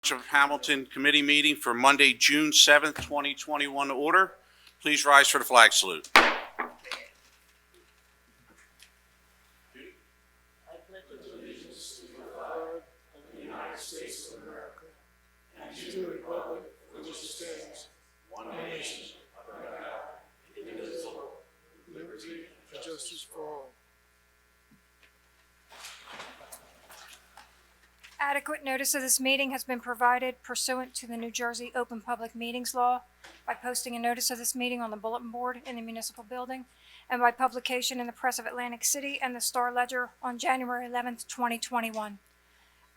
Township of Hamilton Committee meeting for Monday, June 7th, 2021 to order. Please rise for the flag salute. Liberty and justice for all. Adequate notice of this meeting has been provided pursuant to the New Jersey Open Public Meetings Law by posting a notice of this meeting on the bulletin board in the municipal building and by publication in the Press of Atlantic City and the Star Ledger on January 11th, 2021.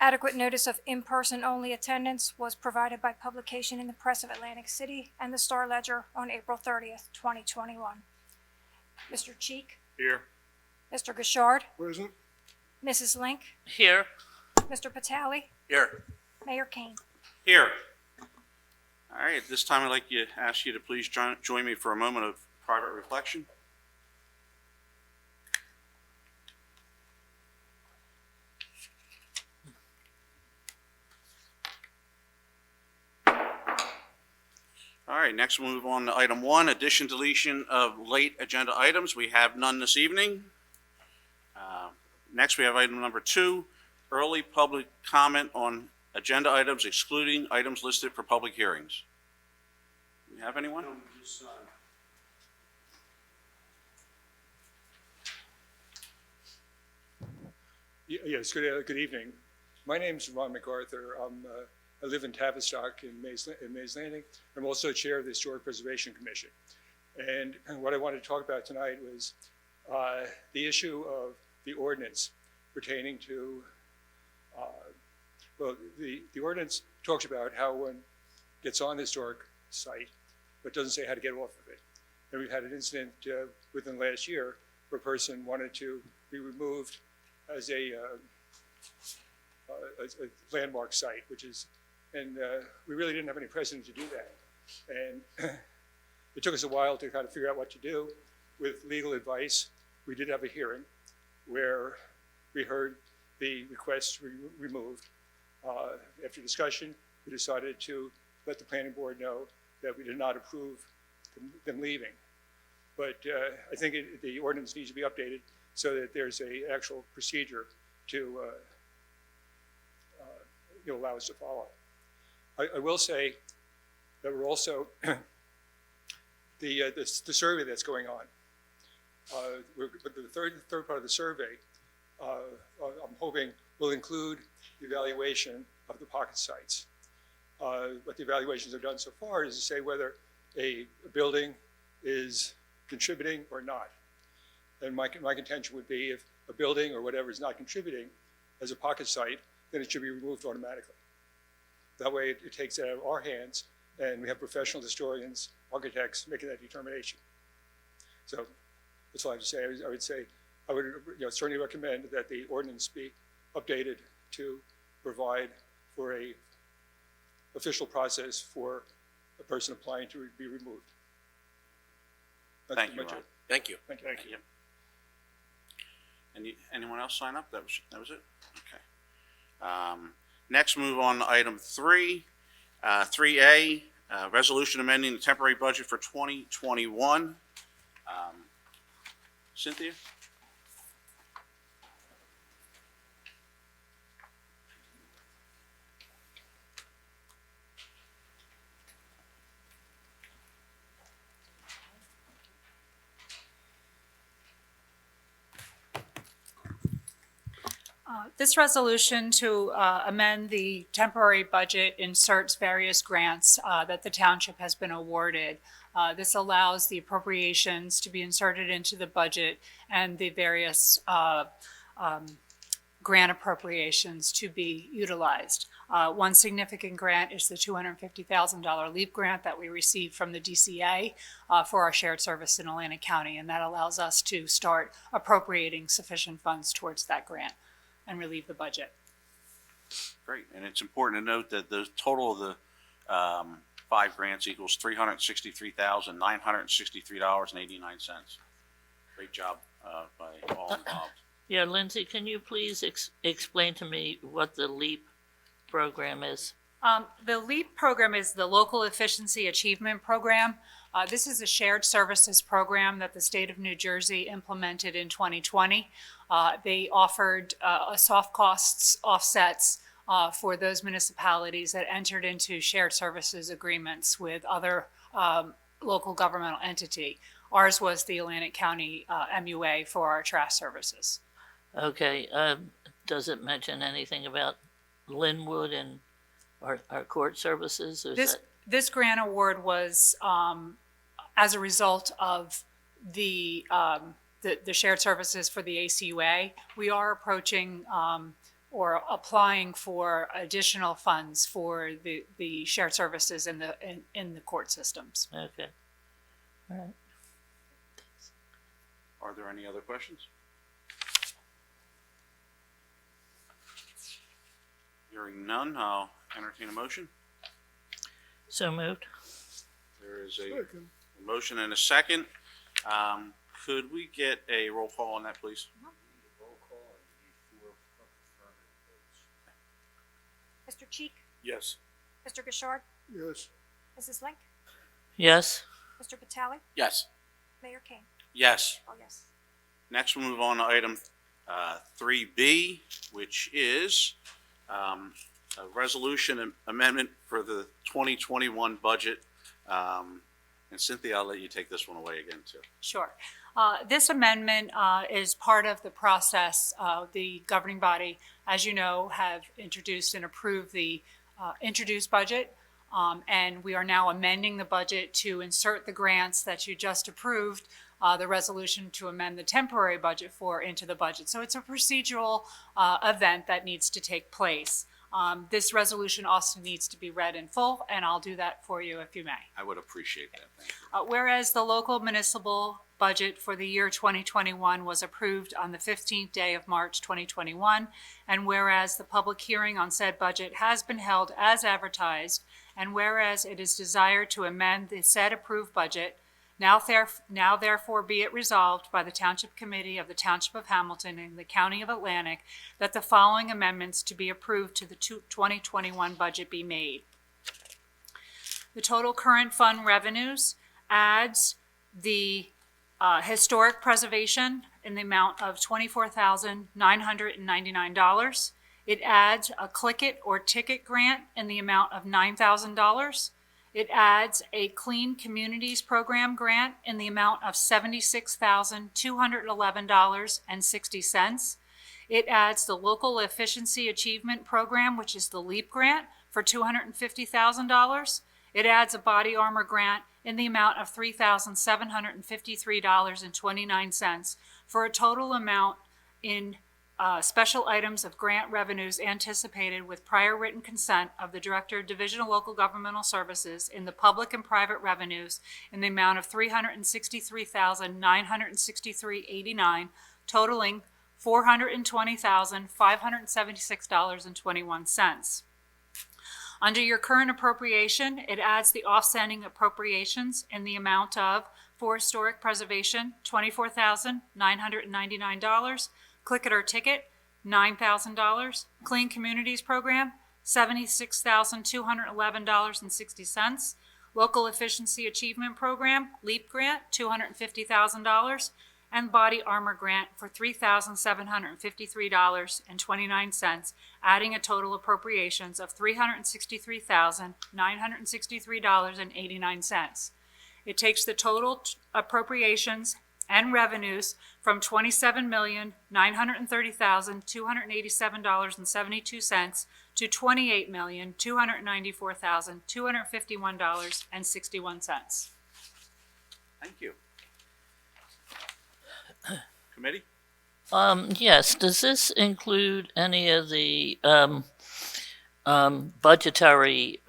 Adequate notice of in-person only attendance was provided by publication in the Press of Atlantic City and the Star Ledger on April 30th, 2021. Mr. Cheek, Here. Mr. Gashard, Present. Mrs. Link, Here. Mr. Patali, Here. Mayor Kane. Here. All right, at this time I'd like to ask you to please join me for a moment of private reflection. All right, next we'll move on to item 1, addition, deletion of late agenda items. We have none this evening. Next we have item number 2, early public comment on agenda items excluding items listed for public hearings. Do we have anyone? Yes, good evening. My name's Ron MacArthur. I live in Tavistock in Mays Landing. I'm also chair of the Historic Preservation Commission. And what I wanted to talk about tonight was the issue of the ordinance pertaining to, the ordinance talks about how one gets on the historic site, but doesn't say how to get off of it. And we've had an incident within the last year where a person wanted to be removed as a landmark site, and we really didn't have any precedent to do that. And it took us a while to kind of figure out what to do. With legal advice, we did have a hearing where we heard the request removed. After discussion, we decided to let the planning board know that we did not approve them leaving. But I think the ordinance needs to be updated so that there's an actual procedure to allow us to follow. I will say that we're also the survey that's going on. The third part of the survey, I'm hoping will include the evaluation of the pocket sites. What the evaluations have done so far is to say whether a building is contributing or not. And my contention would be if a building or whatever is not contributing as a pocket site, then it should be removed automatically. That way it takes it out of our hands and we have professional historians, architects making that determination. So that's all I have to say. I would certainly recommend that the ordinance be updated to provide for a official process for a person applying to be removed. That's Thank you, pretty much Ron. it. Thank you. Thank you. Thank you. Anyone else sign up? That was it? Okay. Next, move on to item 3, 3A, resolution amending the temporary budget for 2021. Cynthia? This resolution to amend the temporary budget inserts various grants that the township has been awarded. This allows the appropriations to be inserted into the budget and the various grant appropriations to be utilized. One significant grant is the $250,000 LEAP grant that we received from the DCA for our shared service in Atlantic County, and that allows us to start appropriating sufficient funds towards that grant and relieve the budget. Great, and it's important to note that the total of the 5 grants equals $363,963.89. Great job by all involved. Yeah, Lindsay, can you please explain to me what the LEAP program is? The LEAP program is the Local Efficiency Achievement Program. This is a shared services program that the state of New Jersey implemented in 2020. They offered soft costs offsets for those municipalities that entered into shared services agreements with other local governmental entity. Ours was the Atlantic County MUA for our trash services. Okay, does it mention anything about Linwood and our court services? Or is This grant award was as a result of the shared services for the ACUA. We are approaching or applying for additional funds for the shared services in the court systems. okay, all right. Are there any other questions? Hearing none, I'll entertain a motion. So moved. There is a motion and a second. Could we get a roll call on that, please? Mr. Cheek, Yes. Mr. Gishard, Yes. Mrs. Link, Yes. Mr. Vitale, Yes. Mayor King. Yes. Oh, yes. Next, we'll move on to item 3B, which is a resolution amendment for the 2021 budget. And Cynthia, I'll let you take this one away again, too. Sure. This amendment is part of the process. The governing body, as you know, have introduced and approved the introduced budget. And we are now amending the budget to insert the grants that you just approved, the resolution to amend the temporary budget for into the budget. So it's a procedural event that needs to take place. This resolution also needs to be read in full, and I'll do that for you if you may. I would appreciate that. Thank you. Whereas the local municipal budget for the year 2021 was approved on the 15th day of March 2021, and whereas the public hearing on said budget has been held as advertised, and whereas it is desired to amend the said approved budget, now therefore be it resolved by the Township Committee of the Township of Hamilton and the County of Atlantic that the following amendments to be approved to the 2021 budget be made. The total current fund revenues adds the historic preservation in the amount of $24,999. It adds a click it or ticket grant in the amount of $9,000. It adds a Clean Communities Program grant in the amount of $76,211.60. It adds the Local Efficiency Achievement Program, which is the LEAP grant, for $250,000. It adds a body armor grant in the amount of $3,753.29 for a total amount in special items of grant revenues anticipated with prior written consent of the Director of Division of Local Governmental Services in the public and private revenues in the amount of $363,963.89, totaling $420,576.21. Under your current appropriation, it adds the offsetting appropriations in the amount of, for historic preservation, $24,999, Click It or Ticket, $9,000, Clean Communities Program, $76,211.60, Local Efficiency Achievement Program, LEAP Grant, $250,000, and Body Armor Grant for $3,753.29, adding a total appropriations of $363,963.89. It takes the total appropriations and revenues from $27,930,287.72 to $28,294,251.61. Thank you. Committee? Yes, does this include any of the budgetary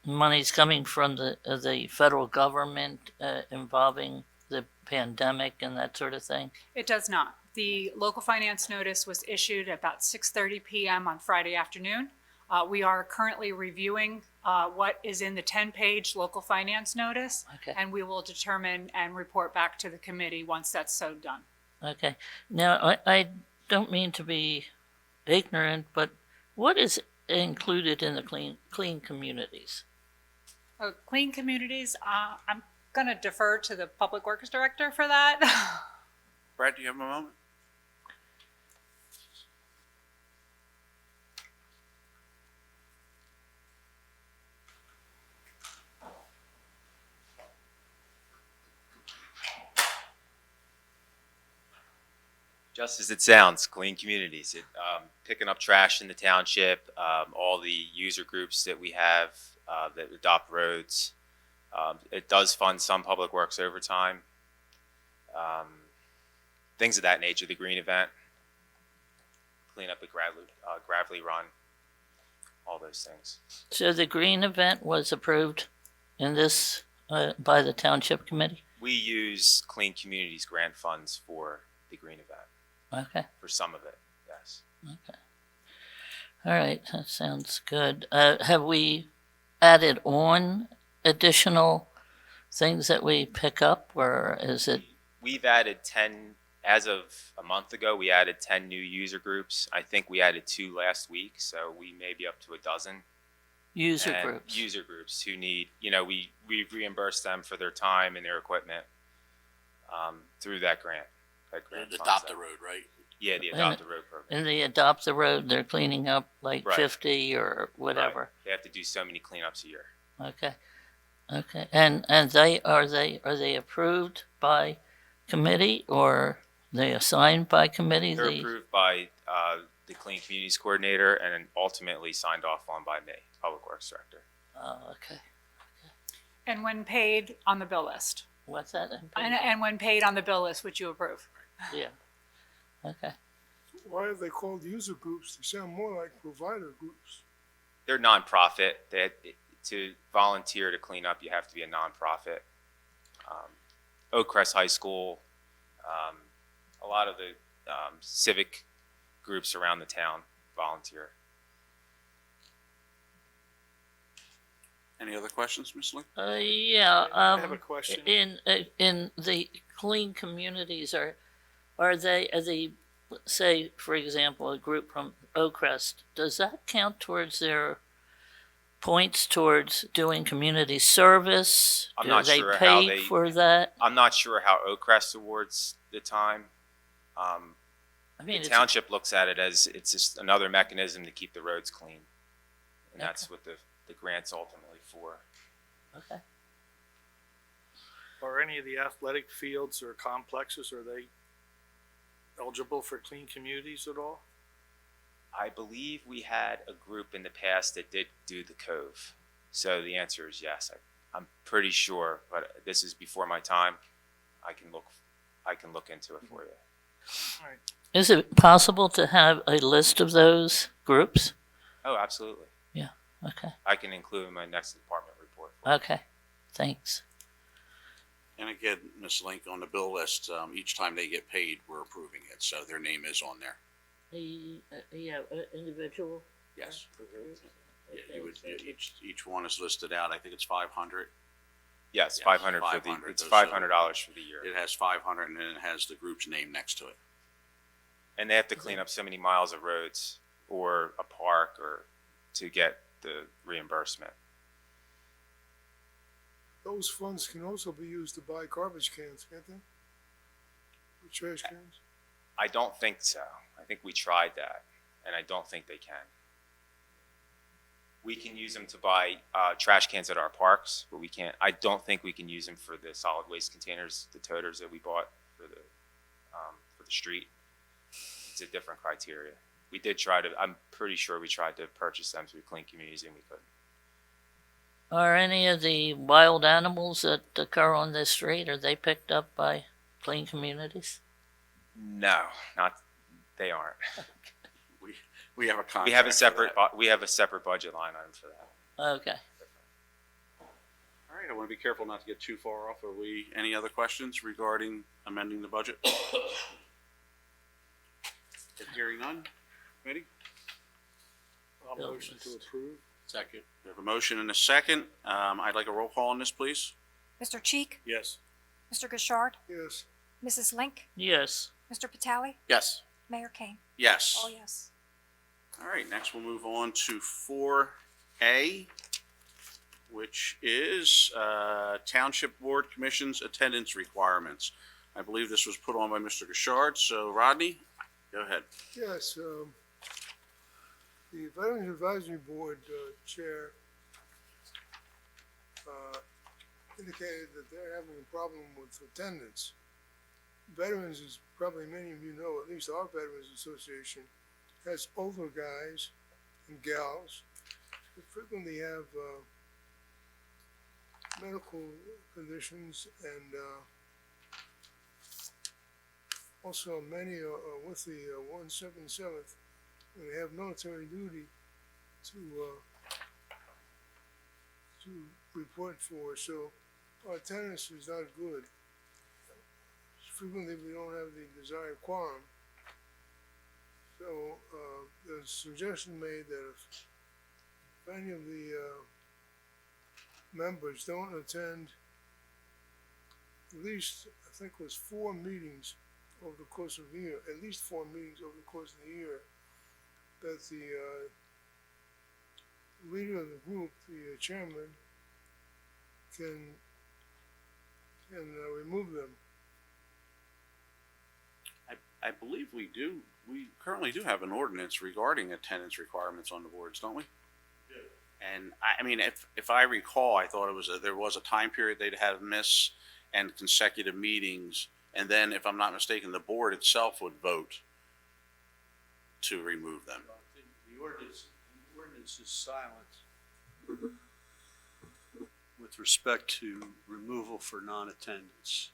monies coming from the federal government involving the pandemic and that sort of thing? It does not. The local finance notice was issued at about 6:30 p.m. on Friday afternoon. We are currently reviewing what is in the 10-page local finance notice, Okay. and we will determine and report back to the committee once that's so done. Okay. Now, I don't mean to be ignorant, but what is included in the clean communities? Clean communities, I'm gonna defer to the Public Works Director for that. Brad, do you have a moment? Just as it sounds, clean communities. Picking up trash in the township, all the user groups that we have that adopt roads. It does fund some public works overtime. Things of that nature. The green event, clean up a gravelly run, all those things. So the green event was approved in this by the township committee? We use Clean Communities grant funds for the green event. Okay. For some of it, yes. Okay. All right, that sounds good. Have we added on additional things that we pick up, or is it? We've added 10, as of a month ago, we added 10 new user groups. I think we added 2 last week, so we may be up to a dozen. User And groups. User groups who need, we reimburse them for their time and their equipment through that grant. That grant funds Adopt that. the road, right? Yeah, the Adopt the Road program. And they adopt the road, they're cleaning up like Right. 50 or whatever. Right. They have to do so many cleanups a year. Okay. Okay. And they are they approved by committee, or they assigned by committee? They're approved by the Clean Communities Coordinator and then ultimately signed off on by me, Public Works Director. Oh, okay. And when paid on the bill list. What's that? And when paid on the bill list, would you approve? Yeah. Okay. Why are they called user groups? They sound more like provider groups. They're nonprofit. To volunteer to clean up, you have to be a nonprofit. Oakcrest High School, a lot of the civic groups around the town volunteer. Any other questions, Ms. Lee? Yeah. I have a question. In the clean communities, are they say, for example, a group from Oakcrest, does that count towards their points towards doing community service? I'm Do not they sure pay how they- for that? I'm not sure how Oakcrest awards the time. I mean, The it's township looks at it as it's just another mechanism to keep the roads clean. And that's what the grant's ultimately for. okay. Are any of the athletic fields or complexes, are they eligible for clean communities at all? I believe we had a group in the past that did do the Cove. So the answer is yes. I'm pretty sure, but this is before my time. I can look into it for you. All right. Is it possible to have a list of those groups? Oh, absolutely. Okay. I can include in my next department report. for you. Okay. Thanks. And again, Ms. Link, on the bill list, each time they get paid, we're approving it, so their name is on there. Yeah, individual. Yes. Yeah, each one is listed out. I think it's 500. Yes, Yes, 500 for the. 500, It's so- $500 for the year, It has 500, and then it has the group's name next to it. and they have to clean up so many miles of roads or a park or to get the reimbursement. Those funds can also be used to buy garbage cans, can't they? Or trash cans? I don't think so. I think we tried that, and I don't think they can. We can use them to buy trash cans at our parks, but we can't. I don't think we can use them for the solid waste containers, the toters that we bought for the street. It's a different criteria. We did try to. I'm pretty sure we tried to purchase them through Clean Communities, and we couldn't. Are any of the wild animals that occur on this street, are they picked up by clean communities? No, not. They aren't. We have a contract. We have a for separate. that. We have a separate budget line item for that. Okay. All right, I want to be careful not to get too far off. Any other questions regarding amending the budget? Hearing none. Committee? I'll motion to approve. Second. We have a motion and a second. I'd like a roll call on this, please. Mr. Cheek, Yes. Mr. Gishard, Yes. Mrs. Link, Yes. Mr. Patali, Yes. Mayor Kane. Yes. All yes. All right, next we'll move on to 4A, which is Township Board Commission's attendance requirements. I believe this was put on by Mr. Gashard, so Rodney, go ahead. Yes, the Veterans Advisory Board Chair indicated that they're having a problem with attendance. Veterans, as probably many of you know, at least our Veterans Association, has older guys and gals who frequently have medical conditions, and also many are with the 177th, and they have military duty to report for. So our attendance is not good. Frequently, we don't have the desired quorum. So there's a suggestion made that if any of the members don't attend at least, I think it was 4 meetings over the course of the year, at least 4 meetings over the course of the year, that the leader of the group, the chairman, can remove them. I believe we currently do have an ordinance regarding attendance requirements on the boards, don't we? And I mean, if I recall, I thought there was a time period they'd have miss and consecutive meetings, and then if I'm not mistaken, the board itself would vote to remove them. The ordinance is silent with respect to removal for non-attendance.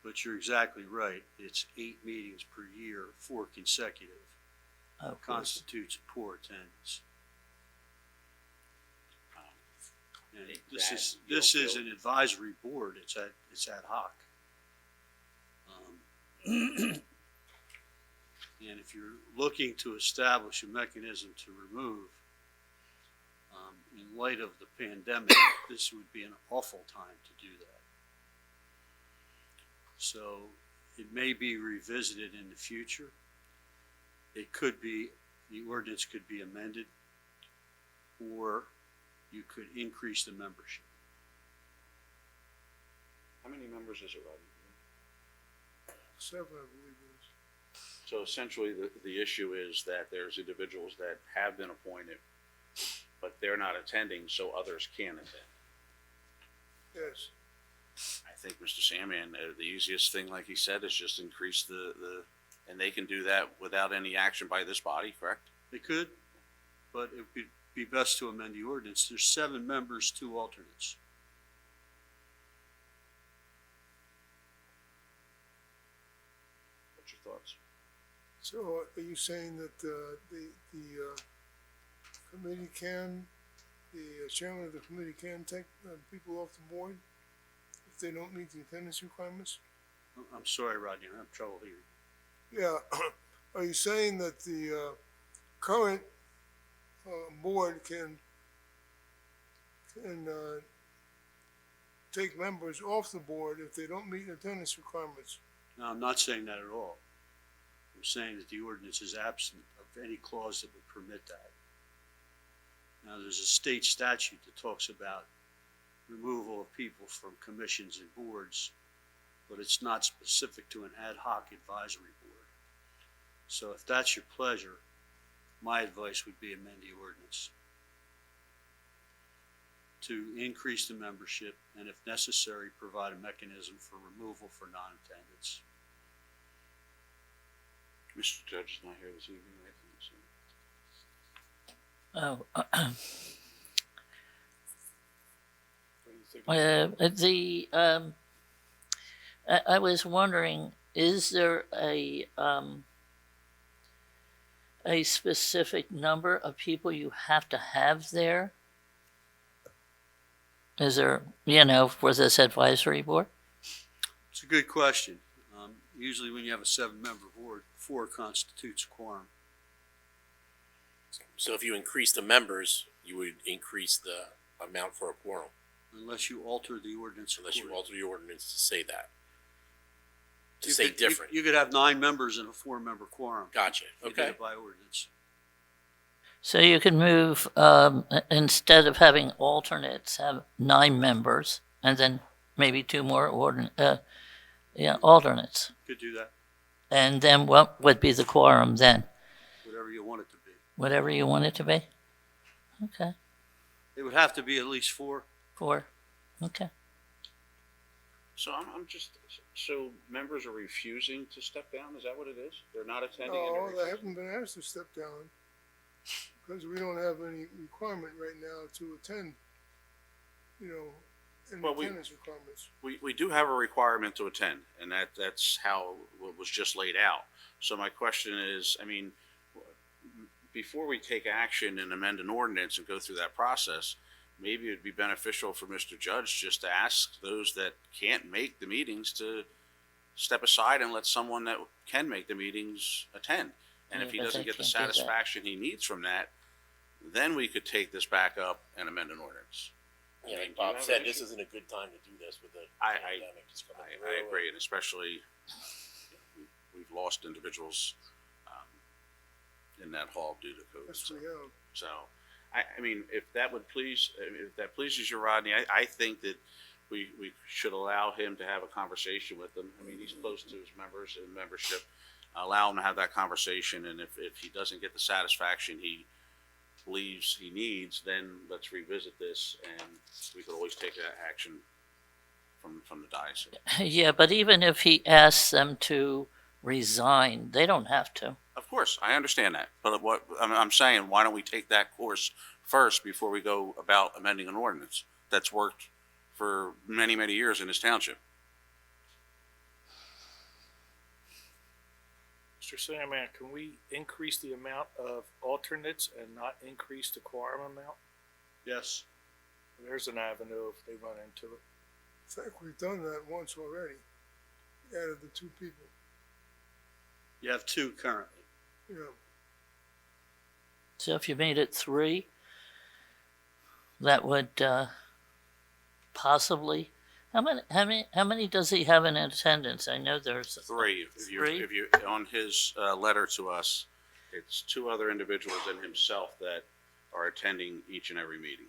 But you're exactly right. It's 8 meetings per year, 4 consecutive. Okay. Constitutes poor attendance. And this is an advisory board. It's ad hoc. And if you're looking to establish a mechanism to remove, in light of the pandemic, this would be an awful time to do that. So it may be revisited in the future. It could be, the ordinance could be amended, or you could increase the membership. How many members is it, Rodney? 7, I believe it is. So essentially, the issue is that there's individuals that have been appointed, but they're not attending, so others can attend. Yes. I think Mr. Sandman, the easiest thing, like he said, is just increase the, and they can do that without any action by this body, correct? They could, but it would be best to amend the ordinance. There's 7 members, 2 alternates. What's your thoughts? So are you saying that the committee can, the chairman of the committee can take people off the board if they don't meet the attendance requirements? I'm sorry, Rodney, I'm having trouble hearing. Yeah. Are you saying that the current board can take members off the board if they don't meet attendance requirements? No, I'm not saying that at all. I'm saying that the ordinance is absent of any clause that would permit that. Now, there's a state statute that talks about removal of people from commissions and boards, but it's not specific to an ad hoc advisory board. So if that's your pleasure, my advice would be amend the ordinance to increase the membership and, if necessary, provide a mechanism for removal for non-attendance. Mr. Judge is not here this evening, right? Oh, What do you think? I was wondering, is there a specific number of people you have to have there? Is there, for this advisory board? It's a good question. Usually when you have a 7-member board, 4 constitutes a quorum. So if you increase the members, you would increase the amount for a quorum, Unless you alter the ordinance. unless you accordingly. alter the ordinance to say that. To You say could- different. You could have 9 members and a 4-member quorum. Gotcha, You did okay. it by ordinance. So you can move, instead of having alternates, have 9 members, and then maybe 2 more alternates. Could do that, And then what would be the quorum then? whatever you want it to be. Whatever you want it to be? Okay, It would have to be at least 4. 4, okay. So I'm just, so members are refusing to step down? Is that what it is? They're not attending? and No, they're they refusing? haven't been asked to step down because we don't have any requirement right now to attend, any Well, attendance requirements. We do have a requirement to attend, and that's how it was just laid out. So my question is, I mean, before we take action and amend an ordinance and go through that process, maybe it'd be beneficial for Mr. Judge just to ask those that can't make the meetings to step aside and let someone that can make the meetings attend. And if Yeah, he but doesn't they get the can't do that. satisfaction he needs from that, then we could take this back up and amend an ordinance. Yeah, I mean, like do you Bob have said, an this issue? isn't a good time to do this with the I- pandemic just coming through. I agree, and especially we've lost individuals in that hall due to COVID. Yes, we have. So, I mean, if that pleases you, Rodney, I think that we should allow him to have a conversation with them. I mean, he's close to his members and membership. Allow him to have that conversation, and if he doesn't get the satisfaction he believes he needs, then let's revisit this, and we could always take that action from the dais. Yeah, but even if he asks them to resign, they don't have to. Of course, I understand that, but what I'm saying, why don't we take that course first before we go about amending an ordinance that's worked for many, many years in this township? Mr. Sandman, can we increase the amount of alternates and not increase the quorum amount? Yes. There's an avenue if they run into it. I think we've done that once already. Added the 2 people, You have 2 currently. So if you made it 3, that would possibly. How many does he have in attendance? I know there's 3. Three? If you on his letter to us, it's 2 other individuals and himself that are attending each and every meeting.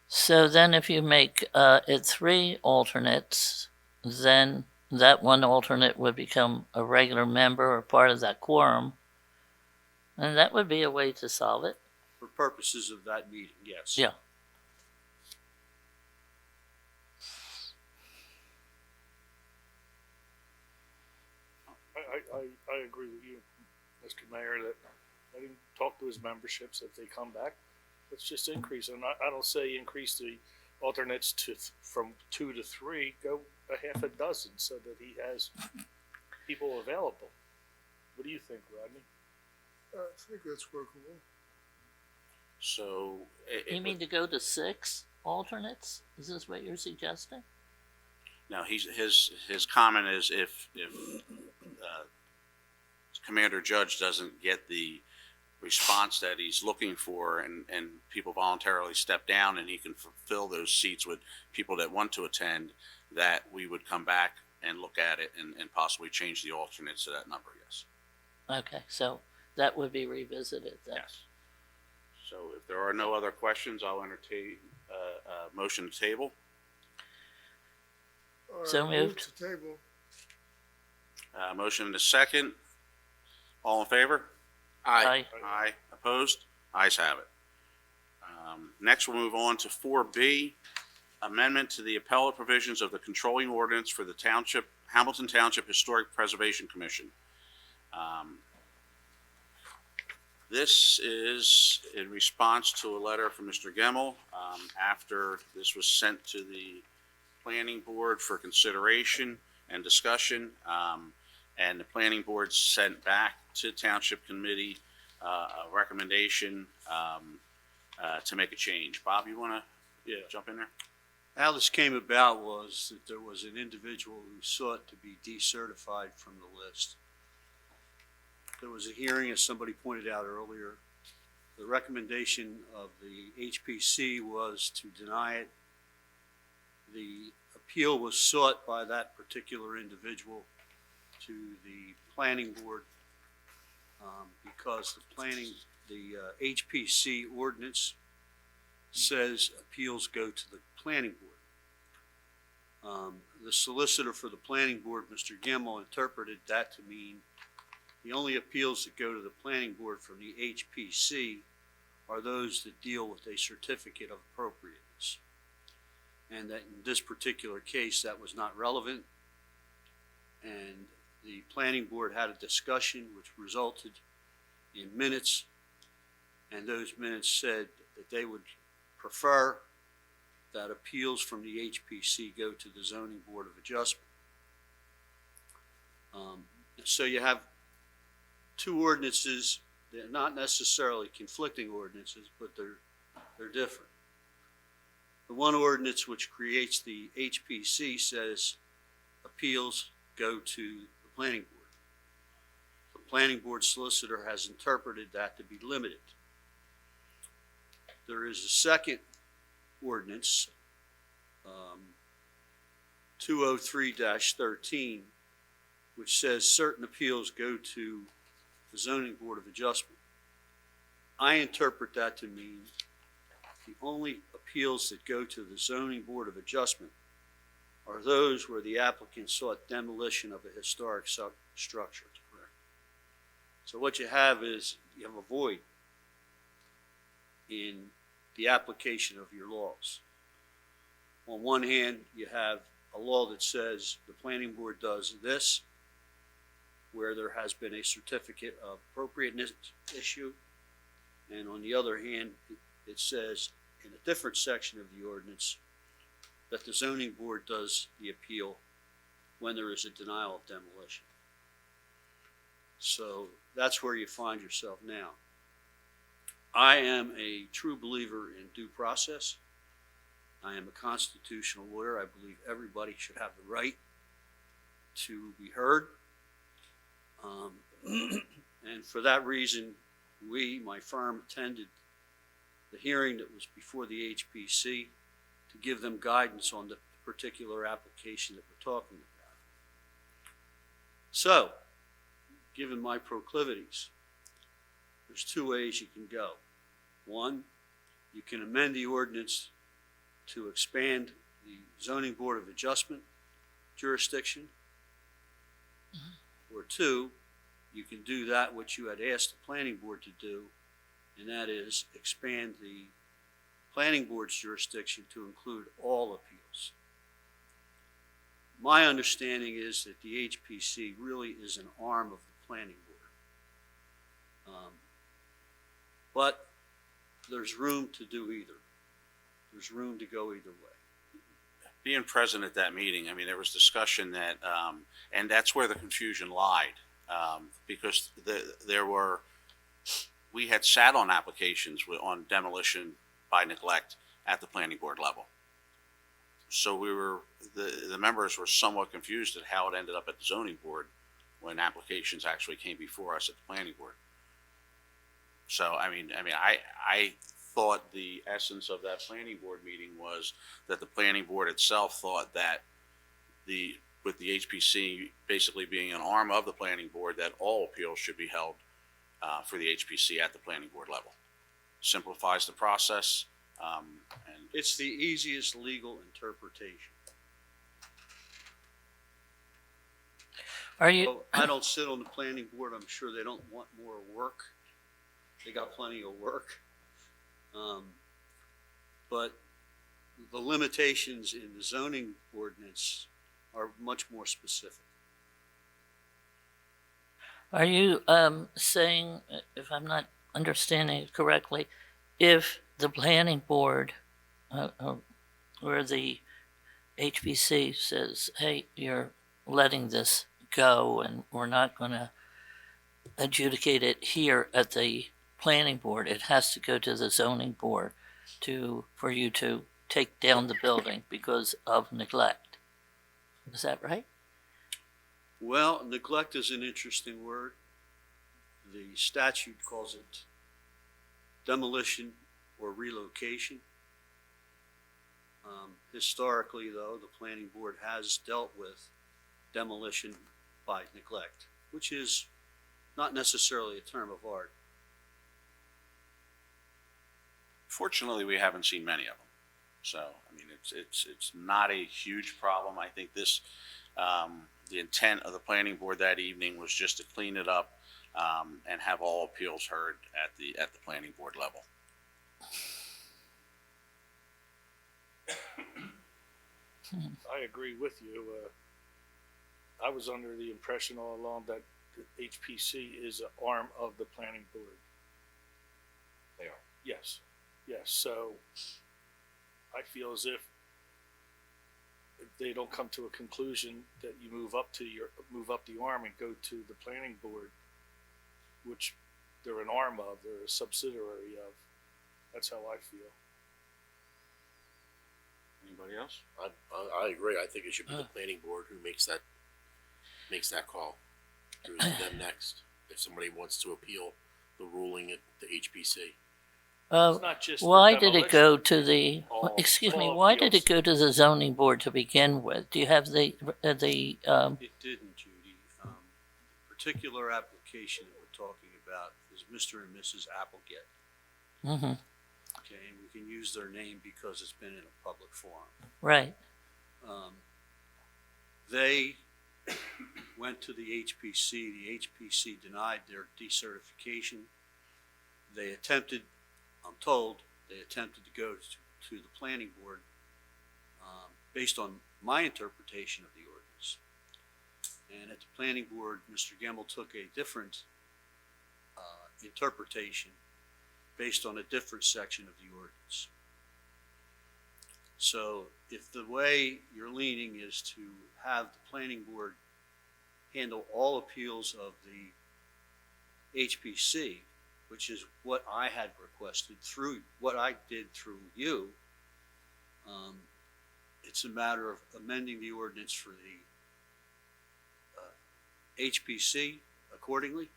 So then if you make it 3 alternates, then that one alternate would become a regular member or part of that quorum. And that would be a way to solve it. For purposes of that meeting, yes. Yeah. I agree with you, Mr. Mayor, that let him talk to his memberships. If they come back, let's just increase them. I don't say increase the alternates from 2 to 3, go a half a dozen so that he has people available. What do you think, Rodney? I think that's workable. So You mean to go to 6 alternates? Is this what you're suggesting? now his comment is if Commander Judge doesn't get the response that he's looking for, and people voluntarily step down, and he can fill those seats with people that want to attend, that we would come back and look at it and possibly change the alternates to that number. Yes. Okay, so that would be revisited then. Yes. So if there are no other questions, I'll entertain a motion to table. All right, So move moved. to table. Motion to second. All in favor? Aye. Aye. Opposed? Ayes have it. Next, we'll move on to 4B, amendment to the appellate provisions of the controlling ordinance for the Hamilton Township Historic Preservation Commission. This is in response to a letter from Mr. Gemmell, after this was sent to the planning board for consideration and discussion. And the planning board sent back to Township Committee a recommendation to make a change. Bob, you want to jump in there? How this came about was that there was an individual who sought to be decertified from the list. There was a hearing, as somebody pointed out earlier. The recommendation of the HPC was to deny it. The appeal was sought by that particular individual to the planning board because the planning the HPC ordinance says appeals go to the planning board. The solicitor for the planning board, Mr. Gimmel, interpreted that to mean the only appeals that go to the planning board from the HPC are those that deal with a certificate of appropriateness. And that in this particular case, that was not relevant. And the planning board had a discussion which resulted in minutes. And those minutes said that they would prefer that appeals from the HPC go to the Zoning Board of Adjustment. So you have two ordinances. They're not necessarily conflicting ordinances, but they're different. The one ordinance which creates the HPC says appeals go to the planning board. The planning board solicitor has interpreted that to be limited. There is a second ordinance, 203-13, which says certain appeals go to the Zoning Board of Adjustment. I interpret that to mean the only appeals that go to the Zoning Board of Adjustment are those where the applicant sought demolition of a historic structure. Correct. So what you have is you have a void in the application of your laws. On one hand, you have a law that says the planning board does this, where there has been a certificate of appropriateness issue. And on the other hand, it says in a different section of the ordinance that the zoning board does the appeal when there is a denial of demolition. So that's where you find yourself now. I am a true believer in due process. I am a constitutional lawyer. I believe everybody should have the right to be heard. And for that reason, my firm, attended the hearing that was before the HPC to give them guidance on the particular application that we're talking about. So, given my proclivities, there's two ways you can go. One, you can amend the ordinance to expand the Zoning Board of Adjustment jurisdiction. Or two, you can do that which you had asked the planning board to do, and that is expand the planning board's jurisdiction to include all appeals. My understanding is that the HPC really is an arm of the planning board. But there's room to do either. There's room to go either way. Being present at that meeting, I mean, there was discussion that, and that's where the confusion lied, because we had sat on applications on demolition by neglect at the planning board level. So the members were somewhat confused at how it ended up at the zoning board when applications actually came before us at the planning board. So, I thought the essence of that planning board meeting was that the planning board itself thought that with the HPC basically being an arm of the planning board, that all appeals should be held for the HPC at the planning board level. Simplifies the process, and It's the easiest legal interpretation. Are you, So I don't sit on the planning board. I'm sure they don't want more work. They got plenty of work. But the limitations in the zoning ordinance are much more specific. are you saying, if I'm not understanding it correctly, if the planning board or the HPC says, hey, you're letting this go and we're not going to adjudicate it here at the planning board, it has to go to the zoning board for you to take down the building because of neglect. Is that right? Well, neglect is an interesting word. The statute calls it demolition or relocation. Historically, though, the planning board has dealt with demolition by neglect, which is not necessarily a term of art. Fortunately, we haven't seen many of them. So, I mean, it's not a huge problem. I think this, the intent of the planning board that evening was just to clean it up, and have all appeals heard at the planning board level. I agree with you. I was under the impression all along that the HPC is an arm of the planning board. They are. Yes, yes, so I feel as if they don't come to a conclusion that you move up the arm and go to the planning board, which they're an arm of, they're a subsidiary of. That's how I feel. Anybody else? I agree. I think it should be the planning board who makes that call. It was them next. If somebody wants to appeal the ruling at the HPC. It's not just for Why did it go demolition. to the, All- excuse me, all why did appeals. it go to the zoning board to begin with? Do you have the, It didn't, Judy. The particular application that we're talking about is Mr. and Mrs. Applegate. mhm, Okay, and we can use their name because it's been in a public forum. right, They went to the HPC. The HPC denied their decertification. They attempted, I'm told, they attempted to go to the planning board based on my interpretation of the ordinance. And at the planning board, Mr. Gemmell took a different interpretation based on a different section of the ordinance. So if the way you're leaning is to have the planning board handle all appeals of the HPC, which is what I had requested through, what I did through you, it's a matter of amending the ordinance for the HPC accordingly.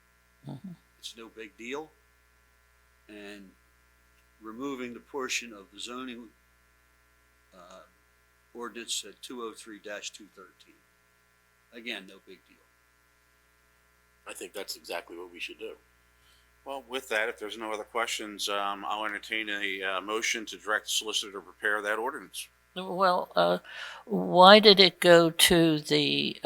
mhm. It's no big deal. And removing the portion of the zoning ordinance at 203-213. Again, no big deal. I think that's exactly what we should do. Well, with that, if there's no other questions, I'll entertain a motion to direct the solicitor to prepare that ordinance. Well, why did it go to the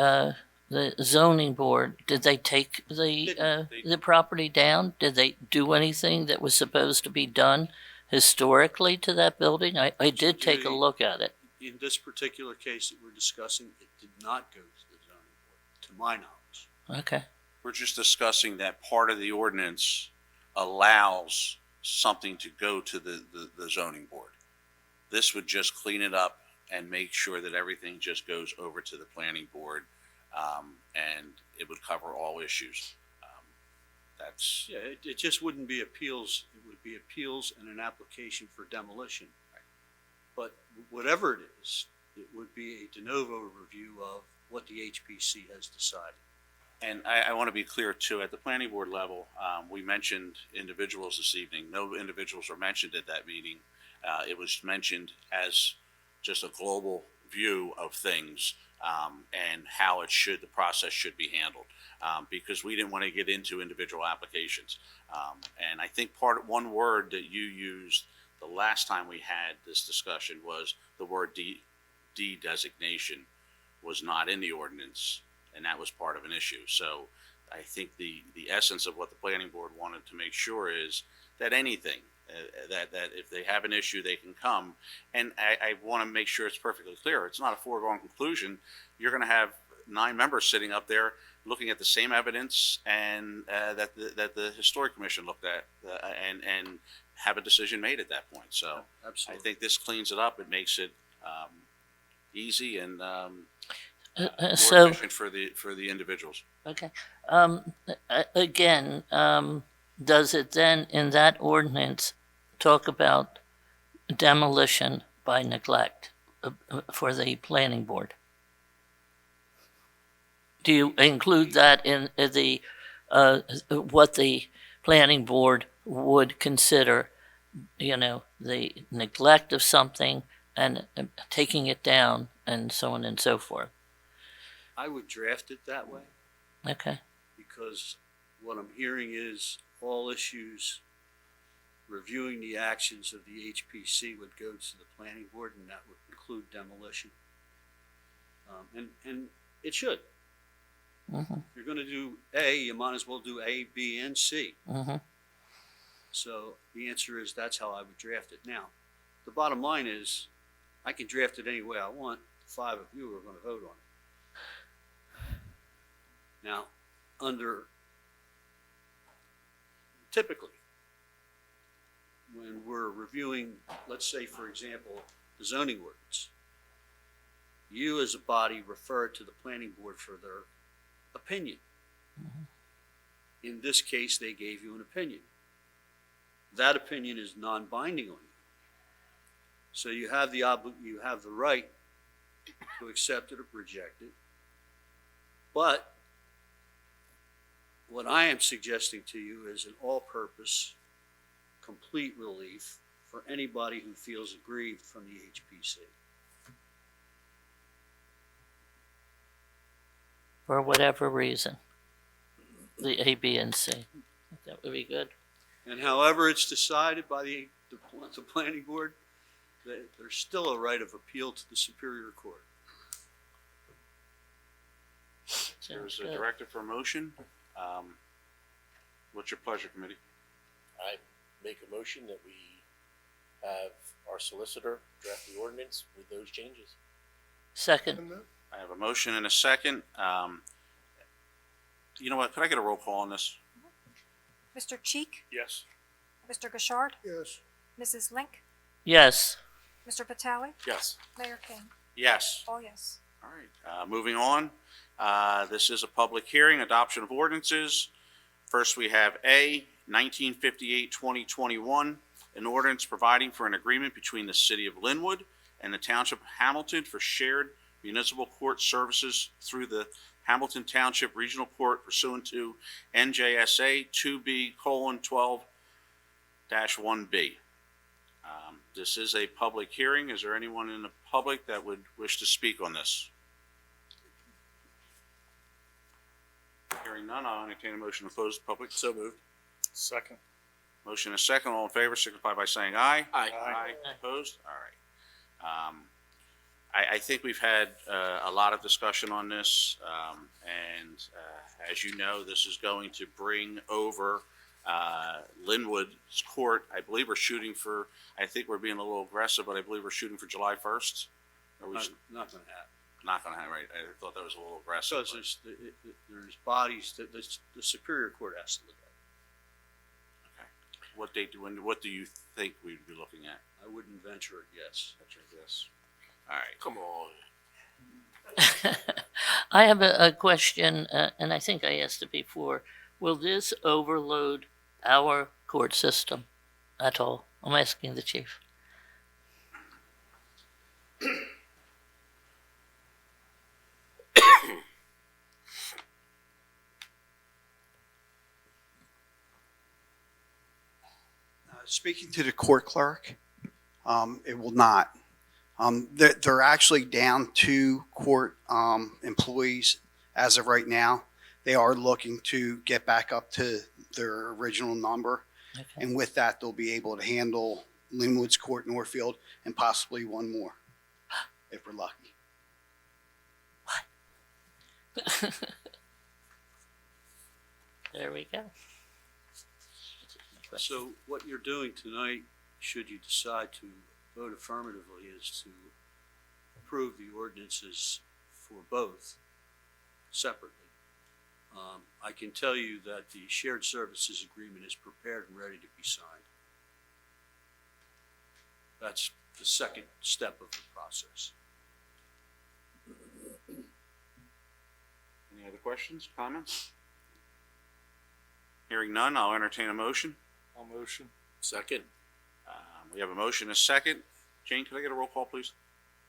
zoning board? Did they take Didn't. the property down? Did they do anything that was supposed to be done historically to that building? I did take a Judy, look at it. In this particular case that we're discussing, it did not go to the zoning board, to my knowledge. Okay, We're just discussing that part of the ordinance allows something to go to the zoning board. This would just clean it up and make sure that everything just goes over to the planning board, and it would cover all issues. That's, Yeah, it just wouldn't be appeals, it would be appeals and an application for demolition. But whatever it is, it would be a de novo review of what the HPC has decided. and I want to be clear too, at the planning board level, we mentioned individuals this evening. No individuals were mentioned at that meeting. It was mentioned as just a global view of things, and how the process should be handled, because we didn't want to get into individual applications. And I think one word that you used the last time we had this discussion was the word de-designation was not in the ordinance, and that was part of an issue. So I think the essence of what the planning board wanted to make sure is that anything, that if they have an issue, they can come. And I want to make sure it's perfectly clear. It's not a foregone conclusion. You're going to have 9 members sitting up there looking at the same evidence and that the historic commission looked at, and have a decision made at that point. So I Absolutely. think this cleans it up. It makes it easy and more so, efficient for the individuals. okay. Again, does it then in that ordinance talk about demolition by neglect for the planning board? Do you include that in the what the planning board would consider, the neglect of something and taking it down and so on and so forth? I would draft it that way, Okay, because what I'm hearing is all issues reviewing the actions of the HPC would go to the planning board, and that would include demolition. And it should. Mhm. If you're gonna do A, you might as well do A, B, and C. Mhm. So the answer is that's how I would draft it. Now, the bottom line is, I can draft it any way I want. The 5 of you are gonna vote on it. Now, typically, when we're reviewing, let's say, for example, the zoning ordinance, you as a body refer to the planning board for their opinion. In this case, they gave you an opinion. That opinion is non-binding on you. So you have the right to accept it or reject it. But what I am suggesting to you is an all-purpose, complete relief for anybody who feels aggrieved from the HPC. For whatever reason. The A, B, and C. That would be good. And however it's decided by the planning board, there's still a right of appeal to the Superior Court. There's Sounds a good. directive for a motion. What's your pleasure, committee? I make a motion that we have our solicitor draft the ordinance with those changes. Second. And I have a motion and a second. You know what, could I get a roll call on this? Mr. Cheek, Yes. Mr. Gashard, yes, Mrs. Link, Yes. Mr. Vitale, Yes. Mayor King. Yes. All yes. All right, moving on. This is a public hearing, adoption of ordinances. First, we have A, 1958-2021, an ordinance providing for an agreement between the City of Linwood and the Township of Hamilton for shared municipal court services through the Hamilton Township Regional Court pursuant to NJSA 2B:12-1B. This is a public hearing. Is there anyone in the public that would wish to speak on this? Hearing none, I'll entertain a motion to close the public. So moved. Second. Motion is second. All in favor signify by saying aye. Aye. Aye. Opposed? All right. I think we've had a lot of discussion on this, and as you know, this is going to bring over Linwood's court. I believe we're shooting for, I think we're being a little aggressive, but I believe we're shooting for July 1st. Are we Not gonna happen. not going to have, right? I thought that was a little aggressive. Because but- there's bodies that the Superior Court has to look at. Okay. What date, what do you think we'd be looking at? I wouldn't venture a guess. That's your guess. All right. Come on. I have a question, and I think I asked it before. Will this overload our court system at all? I'm asking the chief. Speaking to the court clerk, it will not. They're actually down 2 court employees as of right now. They are looking to get back up to their original number. Okay. And with that, they'll be able to handle Linwood's Court, Northfield, and possibly one more, if we're lucky. There we go. So what you're doing tonight, should you decide to vote affirmatively, is to approve the ordinances for both separately. I can tell you that the shared services agreement is prepared and ready to be signed. That's the second step of the process. Any other questions, comments? Hearing none, I'll entertain a motion. I'll motion. Second. We have a motion, a second. Jane, could I get a roll call, please?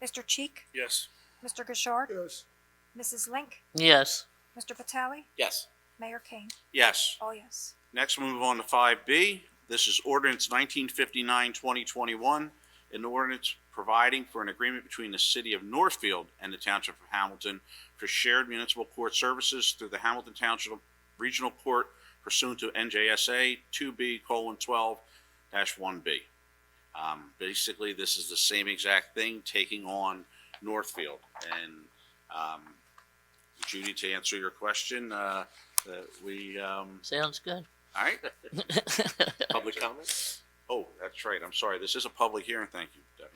Mr. Cheek, Yes. Mr. Gashard, yes, Mrs. Link, Yes. Mr. Vitale, Yes. Mayor King. Yes. All yes. Next, we'll move on to 5B. This is ordinance 1959-2021, an ordinance providing for an agreement between the City of Northfield and the Township of Hamilton for shared municipal court services through the Hamilton Township Regional Court pursuant to NJSA 2B:12 1B. Basically, this is the same exact thing, taking on Northfield. And Judy, to answer your question, we, Sounds good. all right. Public comment? Oh, that's right. I'm sorry. This is a public hearing. Thank you, Debbie.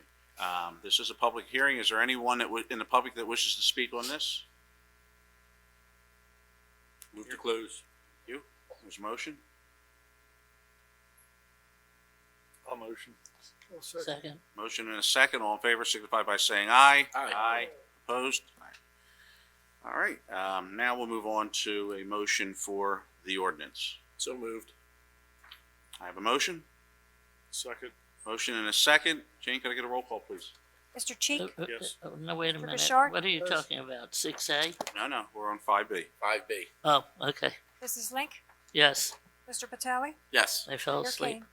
This is a public hearing. Is there anyone that in the public that wishes to speak on this? Move to close. You? There's a motion? I'll motion. I'll second. Second. Motion and a second. All in favor signify by saying aye. Aye. Opposed? Aye. All right. Now we'll move on to a motion for the ordinance. So moved. I have a motion. Second. Motion and a second. Jane, can I get a roll call, please? Mr. Cheek? Yes. No, wait a Mr. minute. Bouchard? What are you Yes. talking about? 6A? No, we're on 5B. 5B. Oh, okay. Mrs. Link? Yes, Mr. Batali? Yes. I fell Mayor asleep. Kane?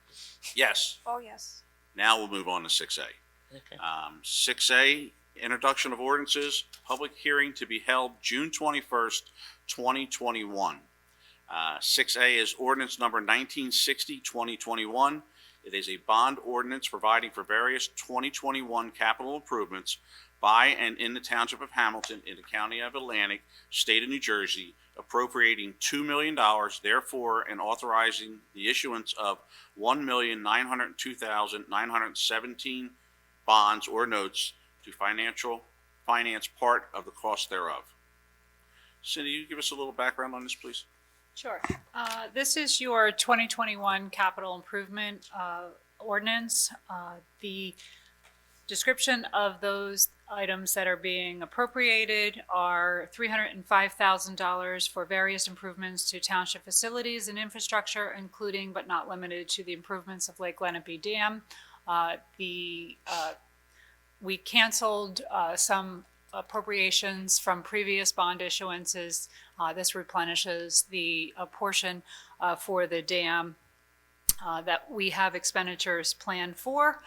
Yes. Oh, yes. Now we'll move on to 6A. Okay. 6A, introduction of ordinances, public hearing to be held June 21st, 2021. 6A is ordinance number 1960-2021. It is a bond ordinance providing for various 2021 capital improvements by and in the Township of Hamilton in the County of Atlantic, State of New Jersey, appropriating $2 million, therefore, and authorizing the issuance of 1,902,917 bonds or notes to finance part of the cost thereof. Cindy, you give us a little background on this, please? Sure. This is your 2021 capital improvement ordinance. The description of those items that are being appropriated are $305,000 for various improvements to township facilities and infrastructure, including but not limited to the improvements of Lake Lenape Dam. We canceled some appropriations from previous bond issuances. This replenishes the portion for the dam that we have expenditures planned for.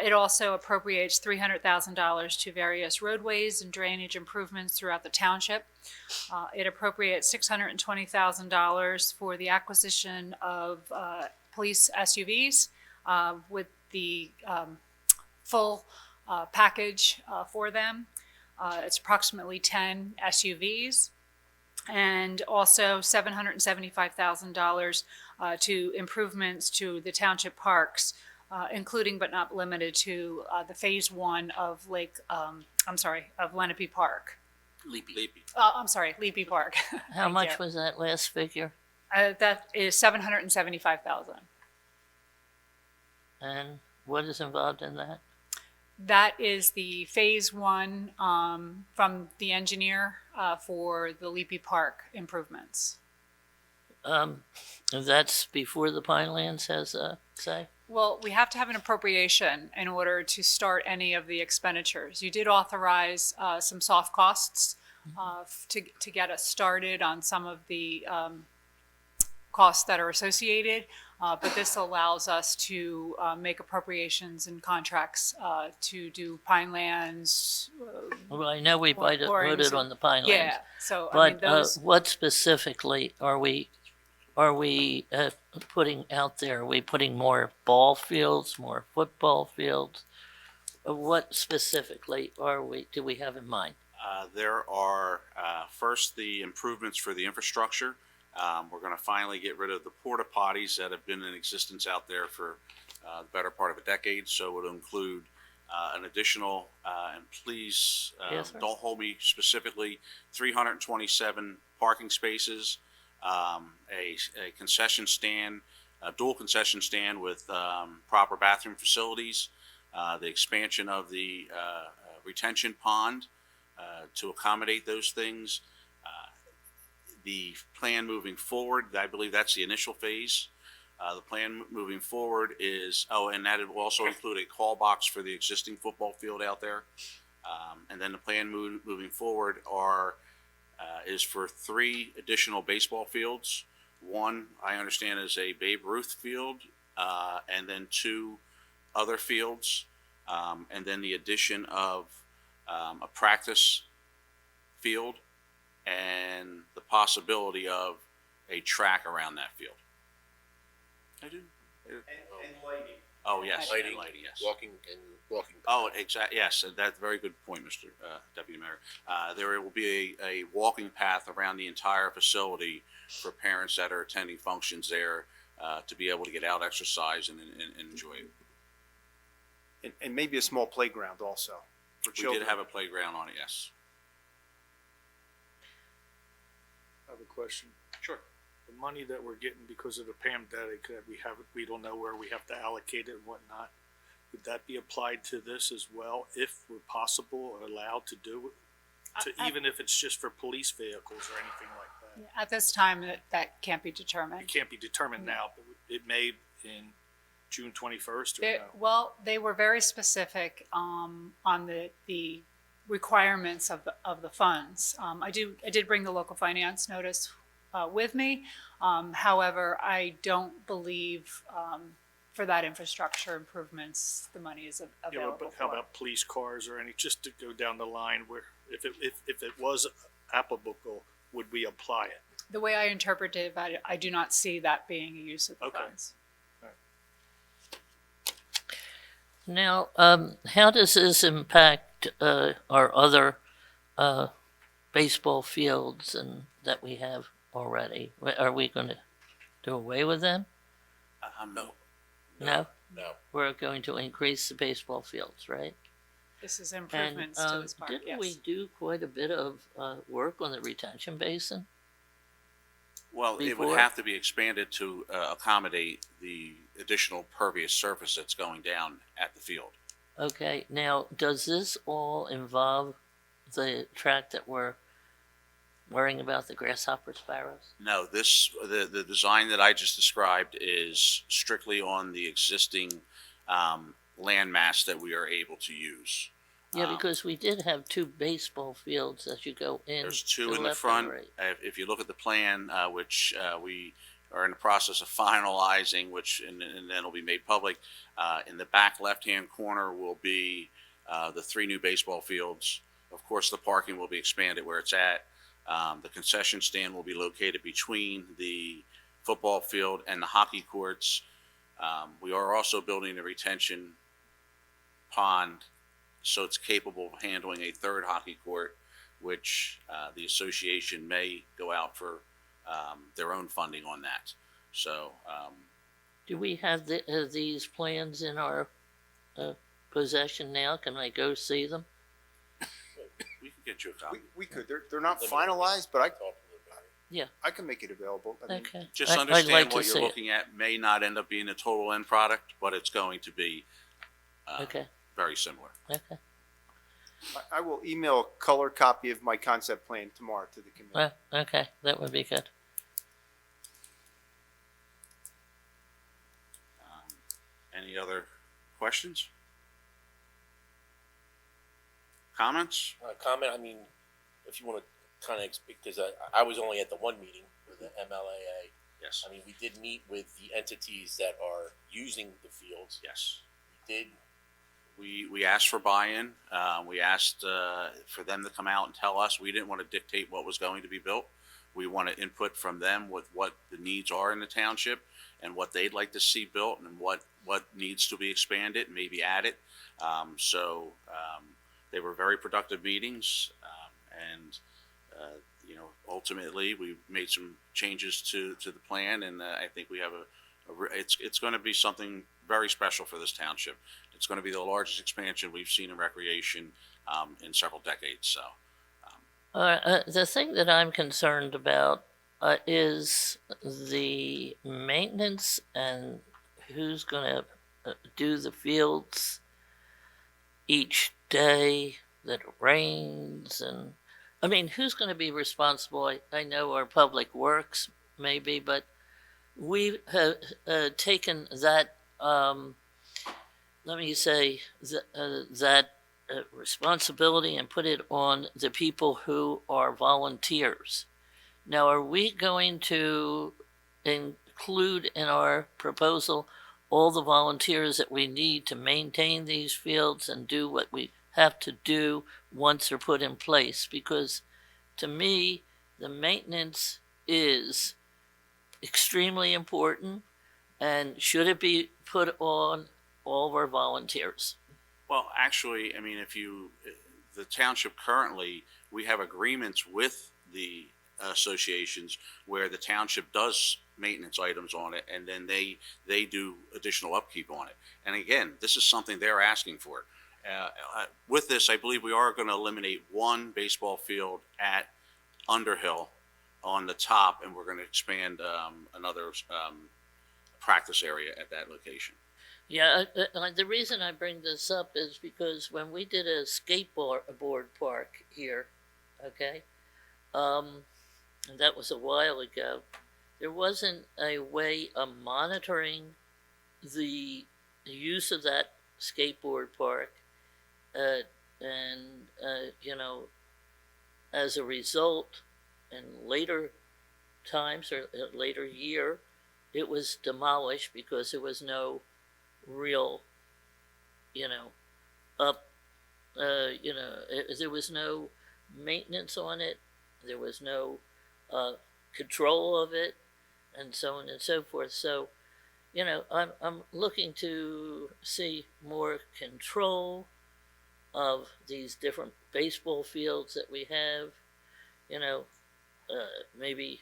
It also appropriates $300,000 to various roadways and drainage improvements throughout the township. It appropriates $620,000 for the acquisition of police SUVs with the full package for them. It's approximately 10 SUVs, and also $775,000 to improvements to the township parks, including but not limited to the phase one of of Lenape Park. Leapy. Leapy Park. How Thank much you. was that last figure? That is $775,000. And what is involved in that? That is the phase one from the engineer for the Leapy Park improvements. That's before the Pinelands has a say? Well, we have to have an appropriation in order to start any of the expenditures. You did authorize some soft costs to get us started on some of the costs that are associated, but this allows us to make appropriations and contracts to do Pinelands. Well, I know we voted borings on the Pinelands. Yeah, so I mean But those. what specifically are we putting out there? Are we putting more ball fields, more football fields? What specifically do we have in mind? There are, first, the improvements for the infrastructure. We're going to finally get rid of the porta potties that have been in existence out there for the better part of a decade. So it'll include an additional, and please Yes, sir. don't hold me specifically, 327 parking spaces, a concession stand, a dual concession stand with proper bathroom facilities, the expansion of the retention pond to accommodate those things. The plan moving forward, I believe that's the initial phase. The plan moving forward is, and that will also include a call box for the existing football field out there. And then the plan moving forward is for 3 additional baseball fields. One, I understand, is a Babe Ruth field, and then 2 other fields, and then the addition of a practice field and the possibility of a track around that field. I do. lighting. Oh, yes, and Lighting, lighting, yes. walking. Oh, exactly, yes, that's a very good point, Mr. Deputy Mayor. There will be a walking path around the entire facility for parents that are attending functions there, to be able to get out, exercise, and enjoy it. And maybe a small playground also for We children. did have a playground on it, yes. I have a question. Sure. The money that we're getting because of the pandemic that we don't know where we have to allocate it and whatnot, would that be applied to this as well, if we're possible or allowed to do it? Even if it's just for police vehicles or anything like that? At this time, that can't be determined. It can't be determined now, but it may in June 21st or no? Well, they were very specific on the requirements of the funds. I did bring the local finance notice with me. However, I don't believe for that infrastructure improvements, the money is Yeah, available but how for. about police cars or any, just to go down the line where if it was applicable, would we apply it? The way I interpret it, I do not see that being a use of the Okay. funds. Now, how does this impact our other baseball fields and that we have already? Are we going to do away with them? No. No? No. We're going to increase the baseball fields, right? This is And improvements to this park, didn't yes. we do quite a bit of work on the retention basin? Well, it would Before? have to be expanded to accommodate the additional pervious surface that's going down at the field. Okay, now, does this all involve the track that we're worrying about, the grasshopper sparrows? No, the design that I just described is strictly on the existing landmass that we are able to use. Yeah, because we did have two baseball fields as you go in. There's two to in the left and front. right. If you look at the plan, which we are in the process of finalizing, and then it'll be made public, in the back left-hand corner will be the three new baseball fields. Of course, the parking will be expanded where it's at. The concession stand will be located between the football field and the hockey courts. We are also building a retention pond so it's capable of handling a third hockey court, which the association may go out for their own funding on that. So Do we have these plans in our possession now? Can I go see them? we can get you a copy. We could. They're not finalized, but Talk to them about it. Yeah, I can make it available. I mean, okay. Just I'd understand like to what see you're it. looking at may not end up being a total end product, but it's going to be Okay, very similar. okay. I will email a color copy of my concept plan tomorrow to the committee. Well, okay, that would be good. Any other questions? Comments? Comment, I mean, if you want to kind of, because I was only at the one meeting for the MLAA. Yes. I mean, we did meet with the entities that are using the fields. Yes. We did, We asked for buy-in. We asked for them to come out and tell us. We didn't want to dictate what was going to be built. We wanted input from them with what the needs are in the township and what they'd like to see built and what needs to be expanded, maybe added. So they were very productive meetings, and ultimately we made some changes to the plan, and I think we have it's going to be something very special for this township. It's going to be the largest expansion we've seen in recreation in several decades. So. The thing that I'm concerned about is the maintenance and who's going to do the fields each day that it rains. And I mean, who's going to be responsible? I know our public works maybe, but we have taken that, let me say, that responsibility and put it on the people who are volunteers. Now, are we going to include in our proposal all the volunteers that we need to maintain these fields and do what we have to do once they're put in place? Because to me, the maintenance is extremely important, And should it be put on all of our volunteers? Well, actually, I mean, the township currently, we have agreements with the associations where the township does maintenance items on it, and then they do additional upkeep on it. And again, this is something they're asking for. With this, I believe we are going to eliminate one baseball field at Underhill on the top, and we're going to expand another practice area at that location. Yeah, the reason I bring this up is because when we did a skateboard park here, okay, and that was a while ago, there wasn't a way of monitoring the use of that skateboard park, and you know, as a result, in later times or later year, it was demolished because there was no real, you know, there was no maintenance on it, there was no control of it, and so on and so forth. So, you know, I'm looking to see more control of these different baseball fields that we have. You know, maybe,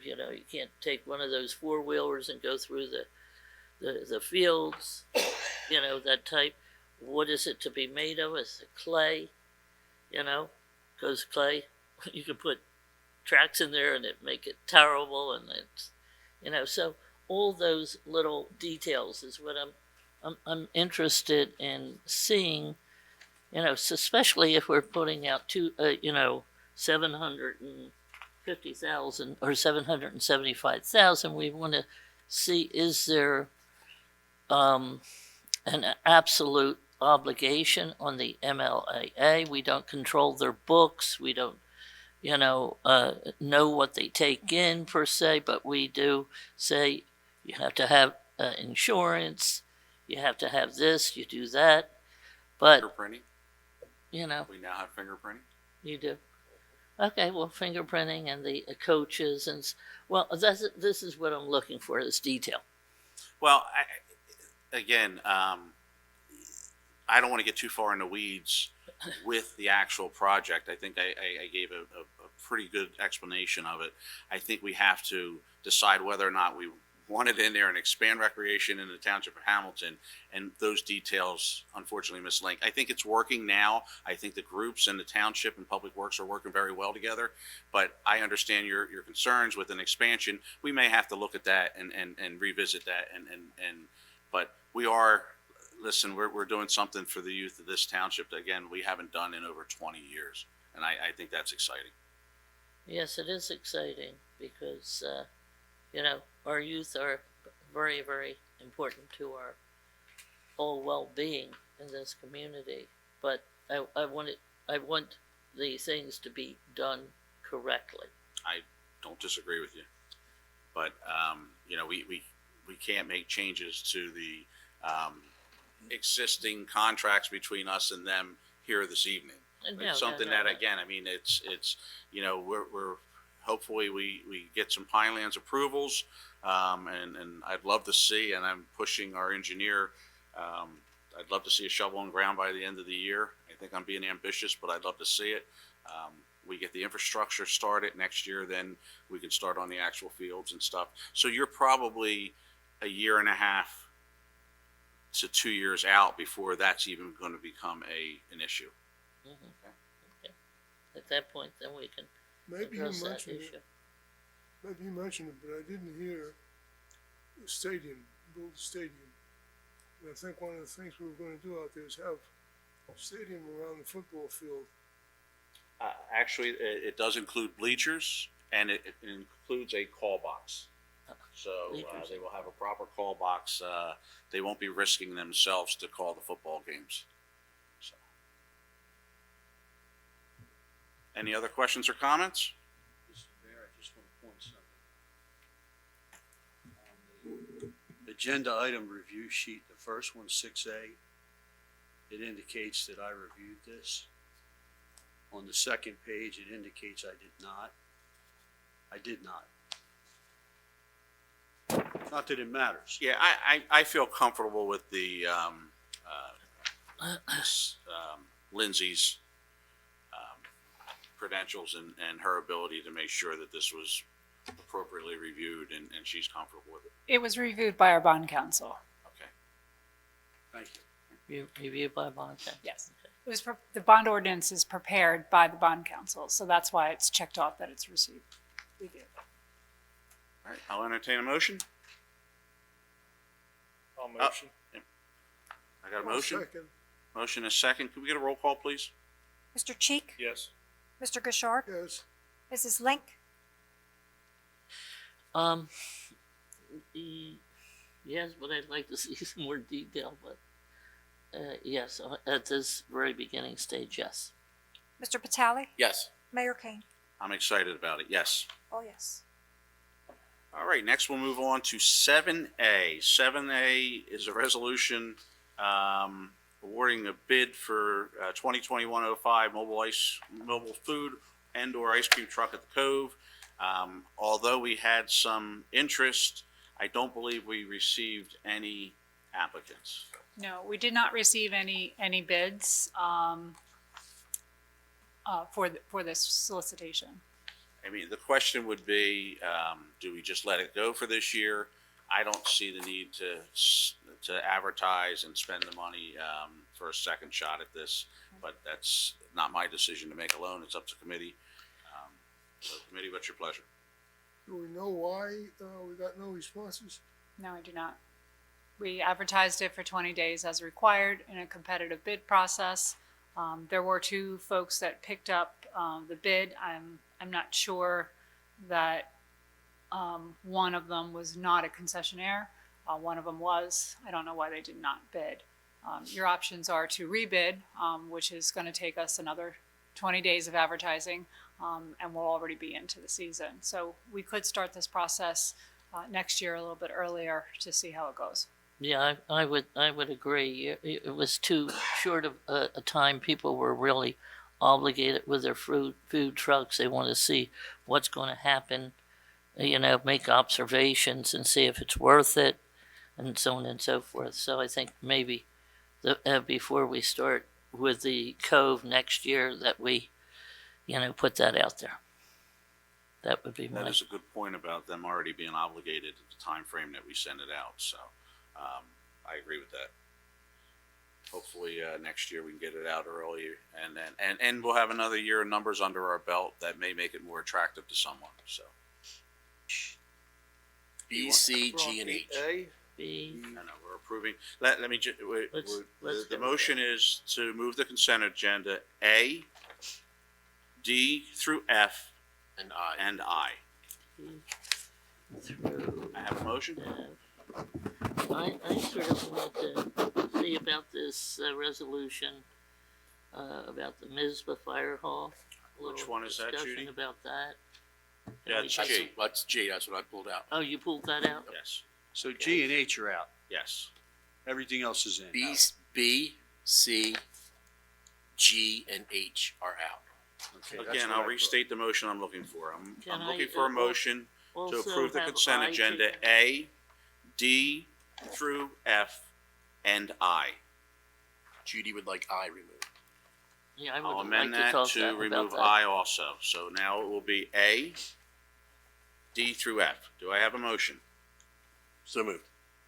you know, you can't take one of those four-wheelers and go through the fields, you know, that type. What is it to be made of? Is it clay? You know, because clay, you can put tracks in there and it make it terrible, and it's, you know, so all those little details is what I'm interested in seeing, you know, especially if we're putting out you know, 750,000 or 775,000, we want to see, is there an absolute obligation on the MLAA? We don't control their books. We don't, you know what they take in per se, but we do say you have to have insurance, you have to have this, you do that. But, Fingerprinting, you know, we now have fingerprinting. you do. Okay, well, fingerprinting and the coaches well, this is what I'm looking for, this detail. Well, again, I don't want to get too far in the weeds with the actual project. I think I gave a pretty good explanation of it. I think we have to decide whether or not we want it in there and expand recreation in the township of Hamilton, and those details, unfortunately, Ms. Link. I think it's working now. I think the groups and the township and public works are working very well together, but I understand your concerns with an expansion. We may have to look at that and revisit that, but we are, listen, we're doing something for the youth of this township that, again, we haven't done in over 20 years, and I think that's exciting. Yes, it is exciting because, you know, our youth are very, very important to our whole well-being in this community. But I want the things to be done correctly. I don't disagree with you, but you know, we can't make changes to the existing contracts between us and them here this evening. It's something that, again, I mean, it's you know, we're hopefully we get some Pinelands approvals, and I'd love to see, and I'm pushing our engineer, I'd love to see a shovel in ground by the end of the year. I think I'm being ambitious, but I'd love to see it. We get the infrastructure started next year, then we can start on the actual fields and stuff. So you're probably a year and a half to 2 years out before that's even going to become an issue. Mm-hmm. Okay. At that point, then we can Maybe you address that mentioned issue. it, maybe you mentioned it, but I didn't hear the stadium, build a stadium. And I think one of the things we were gonna do out there is have a stadium around the football field. Actually, it does include bleachers, and it includes a call box. So Bleachers. they will have a proper call box. They won't be risking themselves to call the football games. So. Any other questions or comments? Mr. Mayor, I just want to point something. On the agenda item review sheet, the first one, 6A, it indicates that I reviewed this. On the second page, it indicates I did not. I did not. Not that it matters. Yeah, I feel comfortable with the, Lindsay's, credentials and her ability to make sure that this was appropriately reviewed and she's comfortable with it. It was reviewed by our bond counsel. Okay. Thank you. Reviewed by bond counsel. Yes. It was, the bond ordinance is prepared by the bond counsel, so that's why it's checked off that it's reviewed. All right, I'll entertain a motion. I'll motion. I got a motion. Second. Motion is second. Could we get a roll call, please? Mr. Cheek, Yes. Mr. Gashard, Yes. Mrs. Link, Yes, but I'd like to see some more detail, but, yes, at this very beginning stage, yes. Mr. Vitale, Yes. Mayor Kane. I'm excited about it, yes. Oh, yes. All right, next we'll move on to 7A. 7A is a resolution awarding a bid for 2021-05 mobile food and/or ice cream truck at the Cove. Although we had some interest, I don't believe we received any applicants. No, we did not receive any bids for this solicitation. I mean, the question would be, do we just let it go for this year? I don't see the need to advertise and spend the money for a second shot at this, but that's not my decision to make alone. It's up to committee. So committee, what's your pleasure? Do we know why we got no responses? No, I do not. We advertised it for 20 days as required in a competitive bid process. There were two folks that picked up the bid. I'm not sure that one of them was not a concessionaire. One of them was. I don't know why they did not bid. Your options are to rebid, which is going to take us another 20 days of advertising, and we'll already be into the season. So we could start this process next year a little bit earlier to see how it goes. Yeah, I would agree. It was too short of a time. People were really obligated with their food trucks. They want to see what's going to happen, make observations and see if it's worth it, and so on and so forth. So I think maybe before we start with the Cove next year, that we, put that out there. That would be my. That is a good point about them already being obligated at the time frame that we send it out. So I agree with that. Hopefully next year we can get it out early, and we'll have another year of numbers under our belt that may make it more attractive to someone. So B, C, G, and H. A. B. I know we're approving. Let me. The motion is to move the consent agenda A, D through F, And I. and I. Through. I have a motion. I sort of want to see about this resolution about the Mizpah Fire Hall. A Which little one is that, discussion Judy? about that. Yeah, it's That's, G. that's G, that's what I pulled out. Oh, you pulled that out? Yes. So G and H are out. Yes. Everything else is in. B, C, G, and H are out. Okay, that's Again, what I'll I put. restate the motion I'm looking for. Can I'm looking I, for a motion to Also approve the have consent I agenda taken- A, D through F, and I. Judy would like I removed. Yeah, I I'll would like amend to that talk to about remove that. I also. So now it will be A, D through F. Do I have a motion? So moved.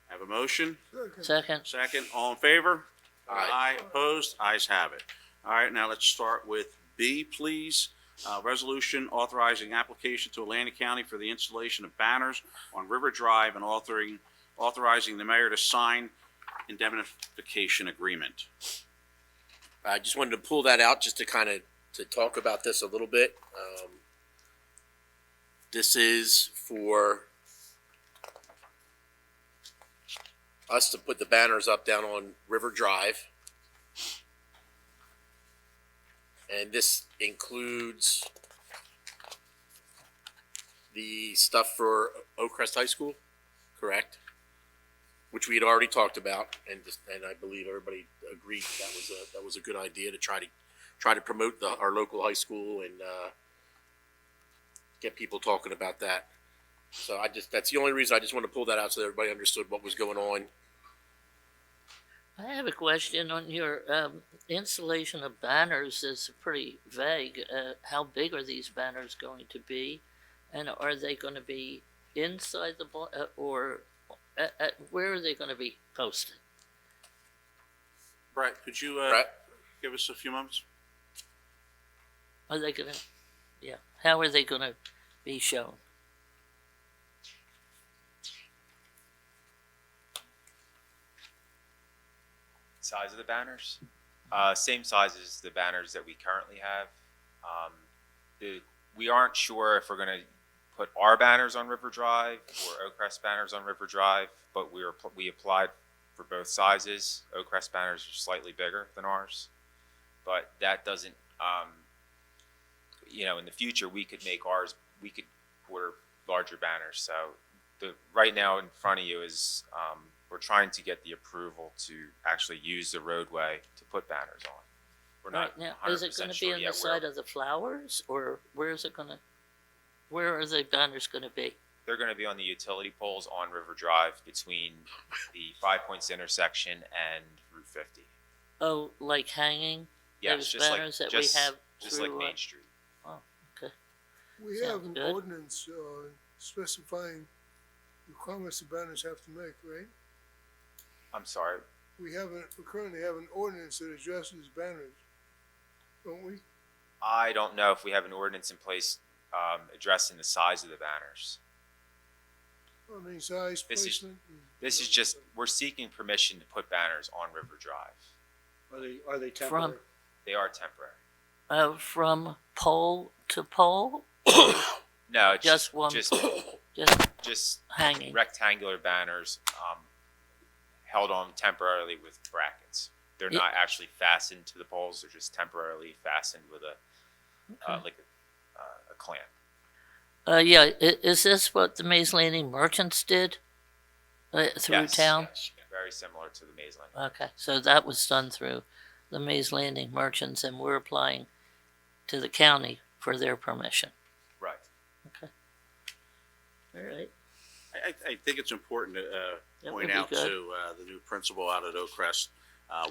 I have a motion. Second. Second, All in favor? Aye. Opposed? Ayes have it. All right, now let's start with B, please. Resolution authorizing application to Atlantic County for the installation of banners on River Drive and authorizing the mayor to sign indemnification agreement. I just wanted to pull that out just to to talk about this a little bit. This is for us to put the banners up down on River Drive. And this includes the stuff for Oakcrest High School, correct? Which we had already talked about, and I believe everybody agreed that was a good idea to try to promote our local high school and get people talking about that. So that's the only reason I just wanted to pull that out so that everybody understood what was going on. I have a question on your installation of banners. Is pretty vague. How big are these banners going to be, and are they going to be inside the or where are they going to be posted? Brett, could you Brett? give us a few moments? Are they going to? Yeah. How are they going to be shown? Size of the banners? Same size as the banners that we currently have. We aren't sure if we're going to put our banners on River Drive or Oakcrest banners on River Drive, but we applied for both sizes. Oakcrest banners are slightly bigger than ours, but that doesn't, in the future we could make ours, we could order larger banners. So right now in front of you is, we're trying to get the approval to actually use the roadway to put banners on. We're not Right now, is it 100% going to be sure on the yet side of the flowers, or where is it going to? Where are the banners going to be? They're going to be on the utility poles on River Drive between the 5 Points intersection and Route 50. Oh, like hanging Yes, those just like banners that just, we have just like through, Main Street. Oh, okay. We have Sounds an good. ordinance specifying the requirements the banners have to make, right? I'm sorry. We currently have an ordinance that addresses banners, don't we? I don't know if we have an ordinance in place addressing the size of the banners. I mean, size, This is- placement. This is just, we're seeking permission to put banners on River Drive. Are they temporary? They are temporary. From pole to pole, No, it's just one, just just hanging. rectangular banners held on temporarily with brackets. They're Yeah. not actually fastened to the poles. They're just temporarily fastened with a clamp. Yeah, is this what the Mays Landing merchants did through Yes, town? yes, very similar to the Mays Landing. Okay, so that was done through the Mays Landing merchants, and we're applying to the county for their permission. Right. Okay. All right. I think it's important to That point would be out good. to the new principal out at Oakcrest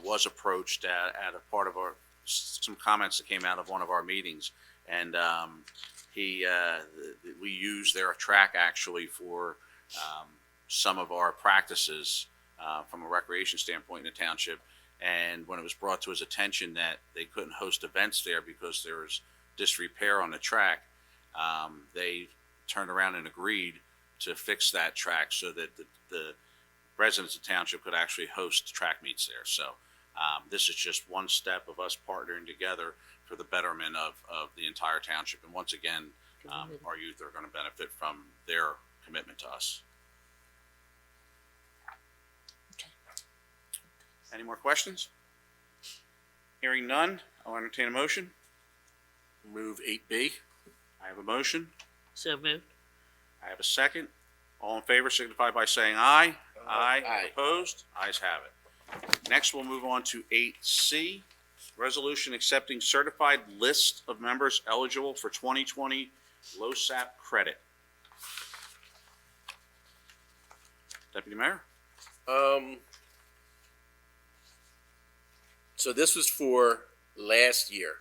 was approached at a part of some comments that came out of one of our meetings, and we used their track actually for some of our practices from a recreation standpoint in the township. And when it was brought to his attention that they couldn't host events there because there was disrepair on the track, they turned around and agreed to fix that track so that the residents of the township could actually host track meets there. So this is just one step of us partnering together for the betterment of the entire township. And once again, our youth are going to benefit from their commitment to us. Okay. Any more questions? Hearing none, I'll entertain a motion. Move 8B. I have a motion. So moved. I have a second. All in favor signify by saying aye. Aye. Aye. Opposed? Ayes have it. Next, we'll move on to 8C, resolution accepting certified list of members eligible for 2020 LoSAP credit. Deputy Mayor? So this was for last year,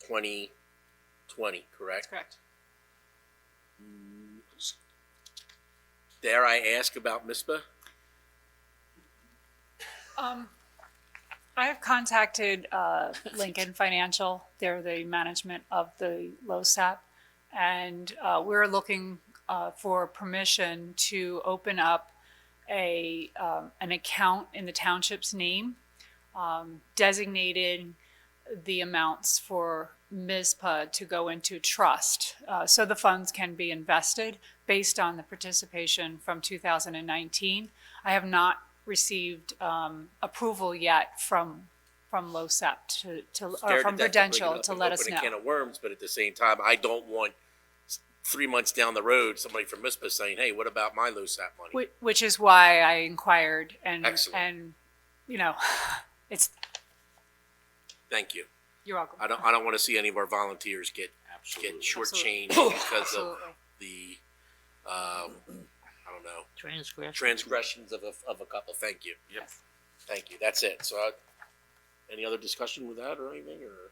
2020, correct? Correct. Dare I ask about MISPA? I have contacted Lincoln Financial. They're the management of the LoSAP, and we're looking for permission to open up an account in the township's name, designating the amounts for MISPA to go into trust, so the funds can be invested based on the participation from 2019. I have not received approval yet from LoSAP or from Prudential to let us Open know. a can of worms, but at the same time, I don't want 3 months down the road somebody from MISPA saying, "Hey, what about my LoSAP money?" Which is why I inquired, and Excellent. it's Thank you. you're welcome. I don't want to see any of our volunteers get shortchanged because of Absolutely. the, I don't know, Transgression. transgressions of a couple. Thank you. Yep. Thank you. That's it. So, any other discussion with that or anything? Or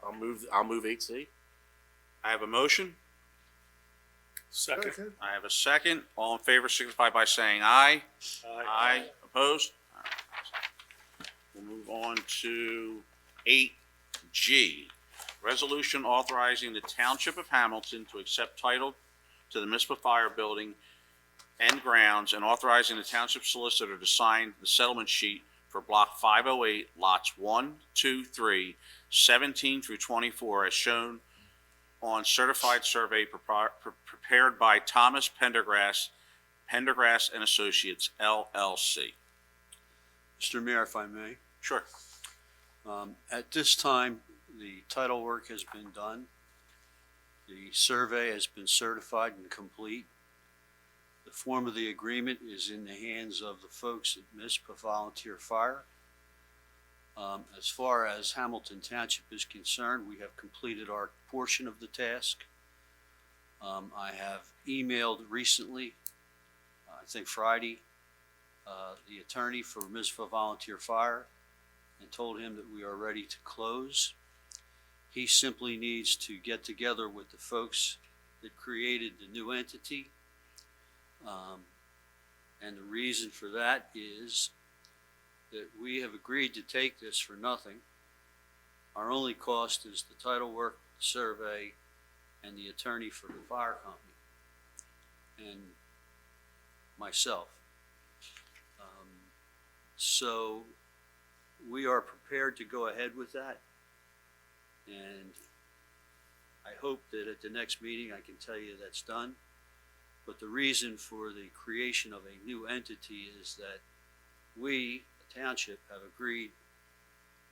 I'll move 8C. I have a motion. Second. Second. I have a second. All in favor signify by saying aye. Aye. Opposed? All right. We'll move on to 8G. Resolution authorizing the Township of Hamilton to accept title to the municipal fire building and grounds and authorizing the township solicitor to sign the settlement sheet for Block 508, lots 1, 2, 3, 17 through 24, as shown on certified survey prepared by Thomas Pendergrass and Associates, LLC. Mr. Mayor, if I may. Sure. At this time, the title work has been done. The survey has been certified and complete. The form of the agreement is in the hands of the folks at MISPA Volunteer Fire. As far as Hamilton Township is concerned, we have completed our portion of the task. I have emailed recently, I think Friday, the attorney for MISPA Volunteer Fire and told him that we are ready to close. He simply needs to get together with the folks that created the new entity. And the reason for that is that we have agreed to take this for nothing. Our only cost is the title work, the survey, and the attorney for the fire company, and myself. So we are prepared to go ahead with that. And I hope that at the next meeting I can tell you that's done. But the reason for the creation of a new entity is that we, the township, have agreed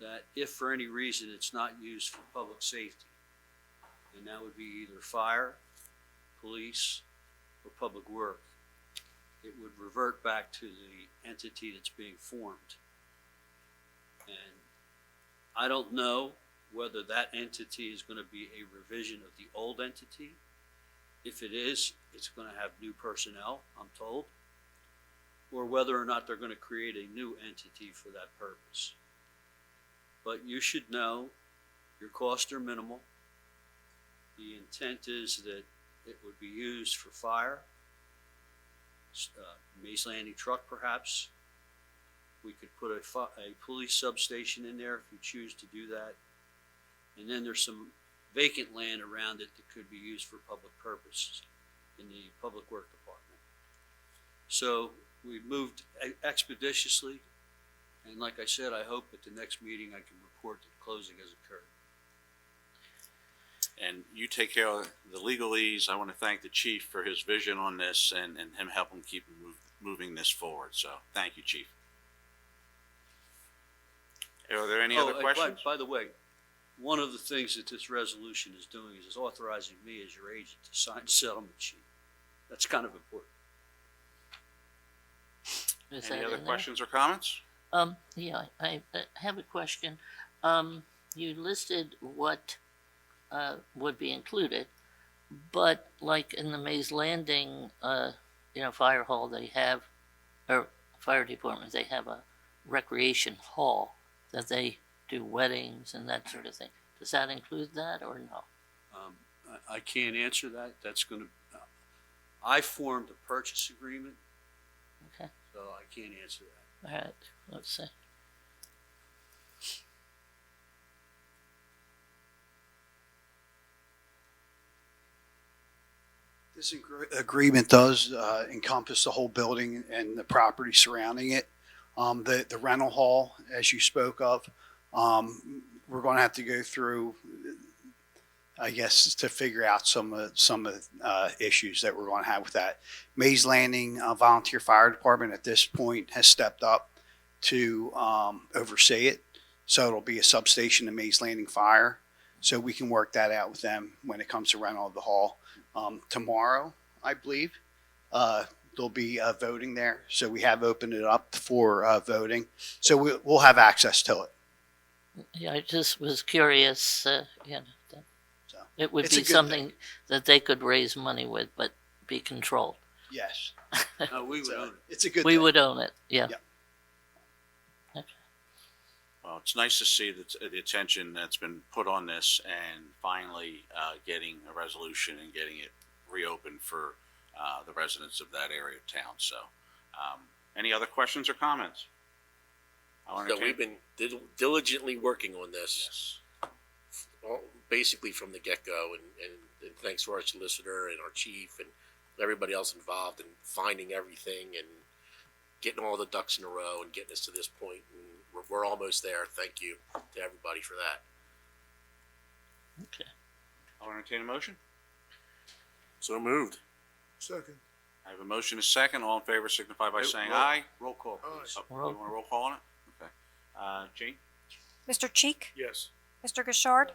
that if for any reason it's not used for public safety, and that would be either fire, police, or public work, it would revert back to the entity that's being formed. And I don't know whether that entity is going to be a revision of the old entity. If it is, it's going to have new personnel, I'm told, or whether or not they're going to create a new entity for that purpose. But you should know your costs are minimal. The intent is that it would be used for fire, Maze Landing truck perhaps. We could put a police substation in there if you choose to do that. And then there's some vacant land around it that could be used for public purposes in the Public Work Department. So we moved expeditiously, and like I said, I hope at the next meeting I can report that closing has occurred. And you take care of the legalese. I want to thank the chief for his vision on this and him helping keep moving this forward. So thank you, chief. Are there any other questions? By the way, one of the things that this resolution is doing is authorizing me as your agent to sign the settlement sheet. That's kind of important. Is Any that other in there? questions or comments? Yeah, I have a question. You listed what would be included, but like in the Maze Landing, fire hall, they have, or fire department, they have a recreation hall that they do weddings and that sort of thing. Does that include that or no? I can't answer that. That's going to, I formed a purchase agreement, Okay, so I can't answer that. all right, let's see. This agreement does encompass the whole building and the property surrounding it. The rental hall, as you spoke of, we're going to have to go through, I guess, to figure out some of the issues that we're going to have with that. Maze Landing Volunteer Fire Department at this point has stepped up to oversee it. So it'll be a substation to Maze Landing Fire. So we can work that out with them when it comes to rental of the hall. Tomorrow, I believe, there'll be voting there. So we have opened it up for voting. So we'll have access to it. Yeah, I just was curious, It would It's a be good something that they could raise money with, but be controlled. Yes. No, we would So, own it. it's a good We thing. would own it, yeah. Yep. Well, it's nice to see the attention that's been put on this and finally getting a resolution and getting it reopened for the residents of that area of town. So, any other questions or comments? I'll So entertain- we've been diligently working on this, Yes. basically from the get-go, and thanks to our solicitor and our chief and everybody else involved in finding everything and getting all the ducks in a row and getting us to this point. And we're almost there. Thank you to everybody for that. Okay. I'll entertain a motion. So moved. Second. I have a motion, a second. All in favor signify by saying roll- aye. Roll call, Aye. please. Oh, Roll- you want a roll call on it? Okay. Jane? Mr. Cheek, Yes. Mr. Gashard,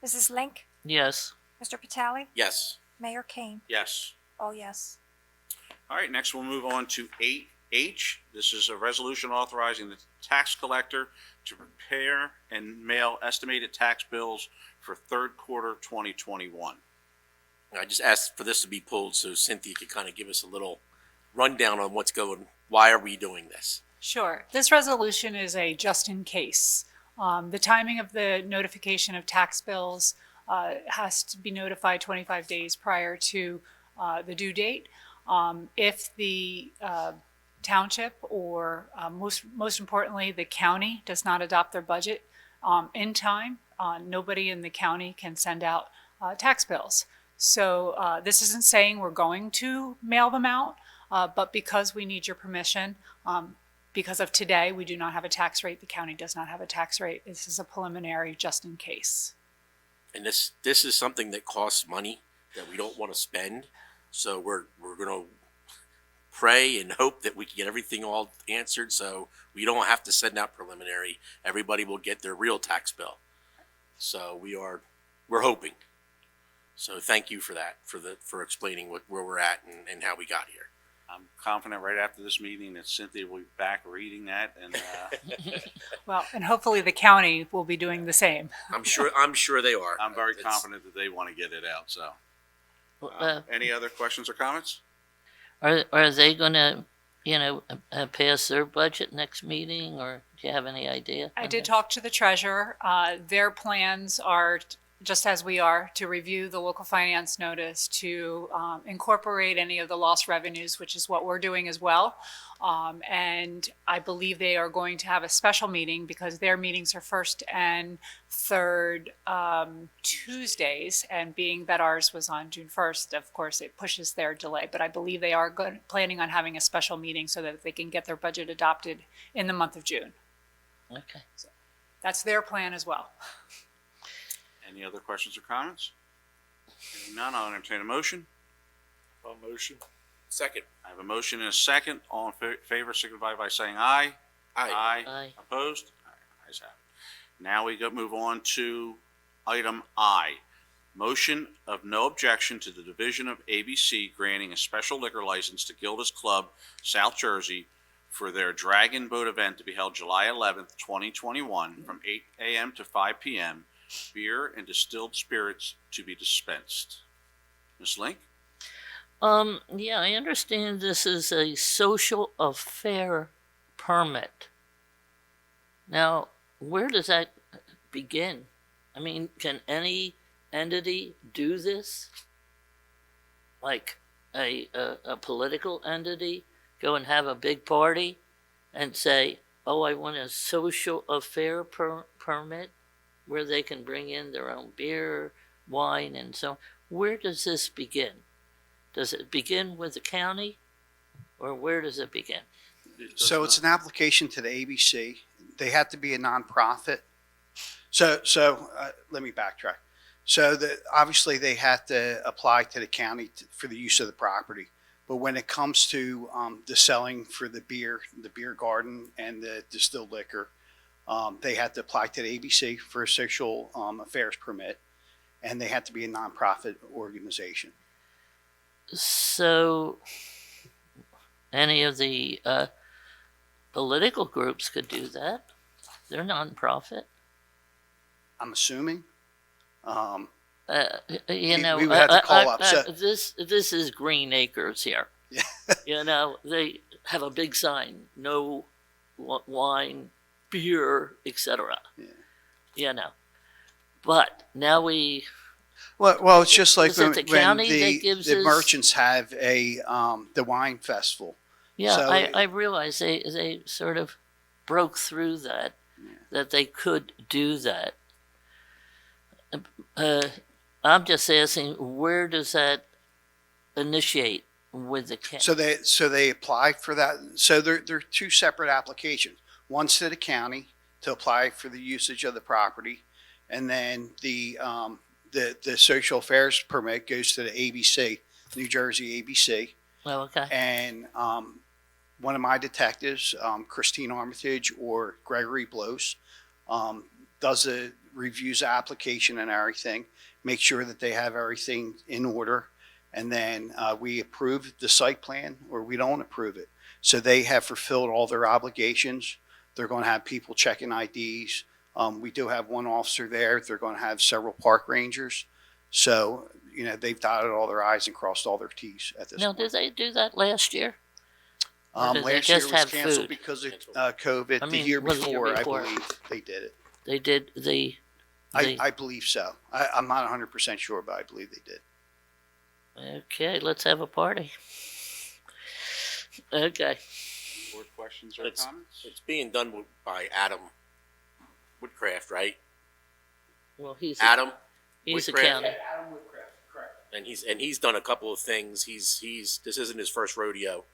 Mrs. Link, Yes, Mr. Vitale, Yes. Mayor Kane. Yes. All yes. All right, next we'll move on to 8H. This is a resolution authorizing the tax collector to prepare and mail estimated tax bills for third quarter 2021. I just asked for this to be pulled so Cynthia could kind of give us a little rundown on what's going. Why are we doing this? Sure. This resolution is a just in case. The timing of the notification of tax bills has to be notified 25 days prior to the due date. If the township or most importantly, the county does not adopt their budget in time, nobody in the county can send out tax bills. So this isn't saying we're going to mail them out, but because we need your permission, because of today, we do not have a tax rate. The county does not have a tax rate. This is a preliminary just in case. And this is something that costs money that we don't want to spend. So we're going to pray and hope that we can get everything all answered so we don't have to send out preliminary. Everybody will get their real tax bill. So we're hoping. So thank you for that, for explaining where we're at and how we got here. I'm confident right after this meeting that Cynthia will be back reading that and Well, and hopefully the county will be doing the same. I'm sure they are. I'm very It's- confident that they want to get it out, so. Well, Any other questions or comments? are they gonna, pass their budget next meeting, or do you have any idea? I on did that? talk to the treasurer. Their plans are, just as we are, to review the local finance notice, to incorporate any of the lost revenues, which is what we're doing as well. And I believe they are going to have a special meeting because their meetings are first and third Tuesdays. And being that ours was on June 1st, of course, it pushes their delay. But I believe they are planning on having a special meeting so that they can get their budget adopted in the month of June. Okay. That's their plan as well. Any other questions or comments? Hearing none, I'll entertain a motion. I'll motion. Second. I have a motion and a second. All in favor signify by saying aye. Aye. Aye. Opposed? All right, ayes have it. Now we move on to item I. Motion of no objection to the division of ABC granting a special liquor license to Gilda's Club, South Jersey, for their Dragon Boat event to be held July 11th, 2021, from 8 a.m. to 5 p.m. Beer and distilled spirits to be dispensed. Ms. Link? Yeah, I understand this is a social affair permit. Now, where does that begin? I mean, can any entity do this? Like a political entity go and have a big party and say, oh, I want a social affair permit where they can bring in their own beer, wine, and so on. Where does this begin? Does it begin with the county, or where does it begin? So it's an application to the ABC. They have to be a nonprofit. So let me backtrack. So obviously they have to apply to the county for the use of the property. But when it comes to the selling for the beer garden and the distilled liquor, they have to apply to the ABC for a social affairs permit, and they have to be a nonprofit organization. So, any of the political groups could do that. They're nonprofit. I'm assuming. you know, we would have to call up, so- this is Green Acres here. Yeah. You know, they have a big sign, no wine, beer, etc. Yeah. You know, but now Well, it's just like Is it the when county that gives the us- merchants have the wine festival. yeah, So- I realize they sort of broke through that, that they could do that. I'm just asking, where does that initiate with the county? So they apply for that. So they're two separate applications. One's to the county to apply for the usage of the property, and then the social affairs permit goes to the ABC, New Jersey ABC. Oh, okay. And one of my detectives, Christine Armitage or Gregory Blos, reviews the application and everything, make sure that they have everything in order, and then we approve the site plan or we don't approve it. So they have fulfilled all their obligations. They're going to have people checking IDs. We do have one officer there. They're going to have several park rangers. So, you know, they've dotted all their I's and crossed all their T's at this Now, point. did they do that last year? Or did they Last year just was have canceled food? because of COVID. I The mean, year was it the year before, I before? believe they did it. They did the I believe so. I'm not 100% sure, but I believe they did. okay, let's have a party. Okay. Board questions or It's- comments? It's being done by Adam Woodcraft, right? Well, he's Adam, he's a Woodcraft. county. Adam Woodcraft, correct. and he's done a couple of things. He's this isn't his first rodeo,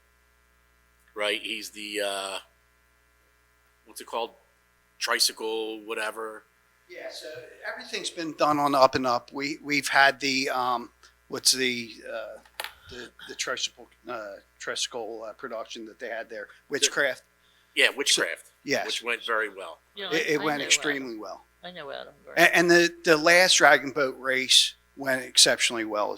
right? He's the what's it called? Tricycle, whatever. Yeah, so everything's been done on the up and up. We've had the what's the tricycle production that they had there, Witchcraft. Yeah, Witchcraft. Yes, Which went very well. Yeah, it I went know extremely well. Adam. I know Adam. Great. And the last Dragon Boat race went exceptionally well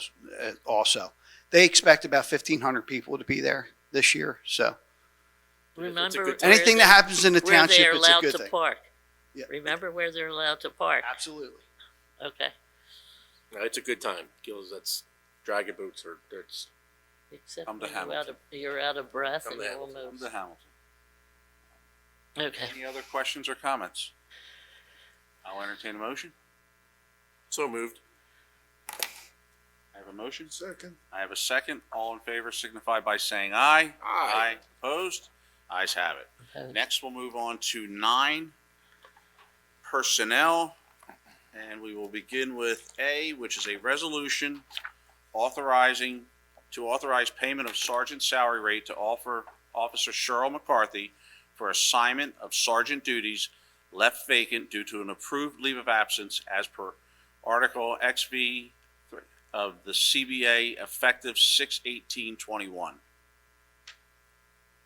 also. They expect about 1,500 people to be there this year. So Remember good where anything that they- happens in the where township, they're it's a allowed good to thing. park. Yeah. Remember where they're allowed to park. Absolutely. Okay. No, it's a good time. Gills, that's Dragon Boats are that's Except Come to when Hamilton. you're out of breath Come and to you Hamilton. almost. Come to Hamilton. Okay. Any other questions or comments? I'll entertain a motion. so moved. I have a motion. Second. I have a second. All in favor signify by saying aye. Aye. Opposed? Ayes have it. Okay. Next, we'll move on to 9, personnel. And we will begin with A, which is a resolution authorize payment of sergeant salary rate to Officer Cheryl McCarthy for assignment of sergeant duties left vacant due to an approved leave of absence as per Article XV of the CBA effective 6/18/21.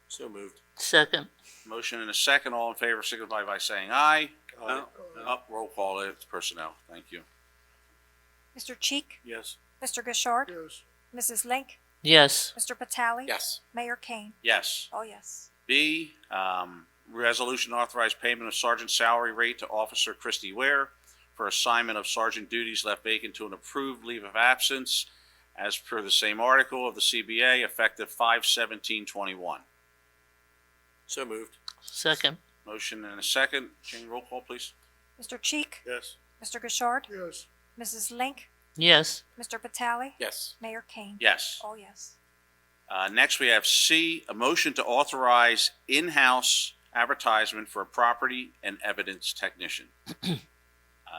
So moved. Second. Motion and a second. All in favor signify by saying aye. Up, roll call, it's personnel. Thank you. Mr. Cheek, Yes. Mr. Gishard, Yes. Mrs. Link, Yes. Mr. Patali, Yes. Mayor Kane. Yes. Oh, yes. B, resolution authorized payment of sergeant salary rate to Officer Christy Ware for assignment of sergeant duties left vacant to an approved leave of absence as per the same article of the CBA effective 5/17/21. So moved. Second. Motion and a second. Jane, roll call, please. Mr. Cheek, Yes. Mr. Gishard, Yes. Mrs. Link, Yes. Mr. Patali, Yes. Mayor Kane. Yes. Oh, yes. Next, we have C, a motion to authorize in-house advertisement for a property and evidence technician.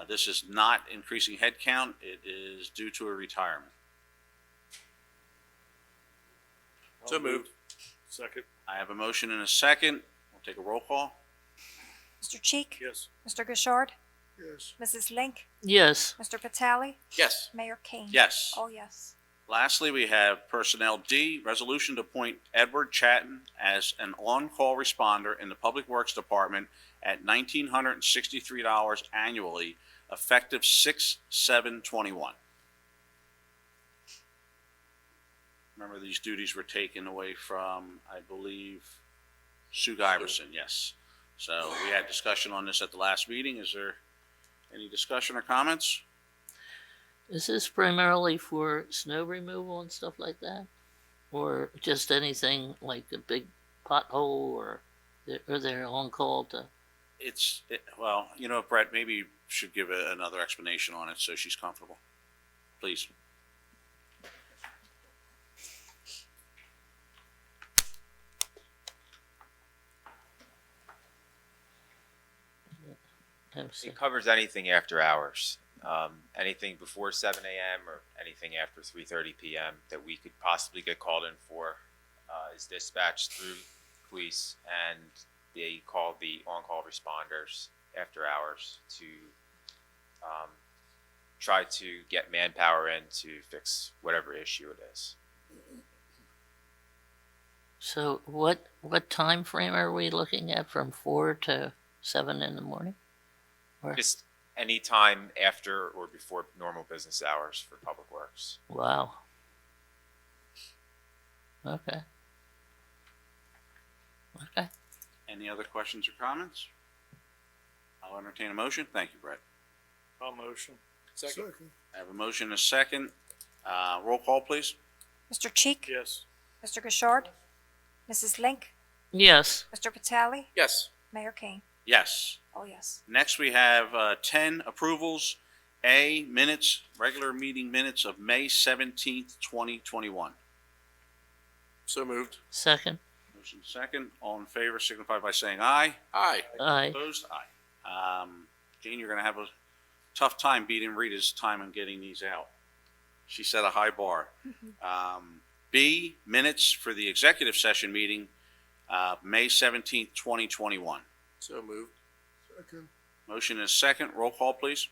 This is not increasing headcount. It is due to a retirement. So moved. Second. I have a motion and a second. We'll take a roll call. Mr. Cheek, Yes. Mr. Gishard, Yes. Mrs. Link, Yes. Mr. Patali, Yes. Mayor Kane. Yes. Oh, yes. Lastly, we have Personnel D, resolution to appoint Edward Chatton as an on-call responder in the Public Works Department at $1,963 annually, effective 6/7/21. Remember, these duties were taken away from, I believe, Sue Giverson, yes. So we had discussion on this at the last meeting. Is there any discussion or comments? Is this primarily for snow removal and stuff like that? Or just anything like a big pothole or are they on call to? Well, you know, Brett, maybe you should give another explanation on it so she's comfortable. Please. It covers anything after hours, anything before 7 a.m. or anything after 3:30 p.m. that we could possibly get called in for is dispatched through police, and they call the on-call responders after hours to try to get manpower in to fix whatever issue it is. So what time frame are we looking at, from 4 to 7 in the morning? Or, Just any time after or before normal business hours for Public Works. wow. Okay. Okay. Any other questions or comments? I'll entertain a motion. Thank you, Brett. I'll motion. Second. I have a motion and a second. Roll call, please. Mr. Cheek? Yes. Mr. Gashard? Mrs. Link? Yes. Mr. Vitale? Yes. Mayor Kane? Yes. Oh, yes. Next, we have 10 approvals. A, minutes, regular meeting minutes of May 17th, 2021. So moved. Second. Motion second. All in favor signify by saying aye. Aye. Aye. Opposed? Aye. Jane, you're going to have a tough time beating Rita's time on getting these out. She set a high bar. B, minutes for the executive session meeting, May 17th, 2021. So moved. Second. Motion is second. Roll call, please.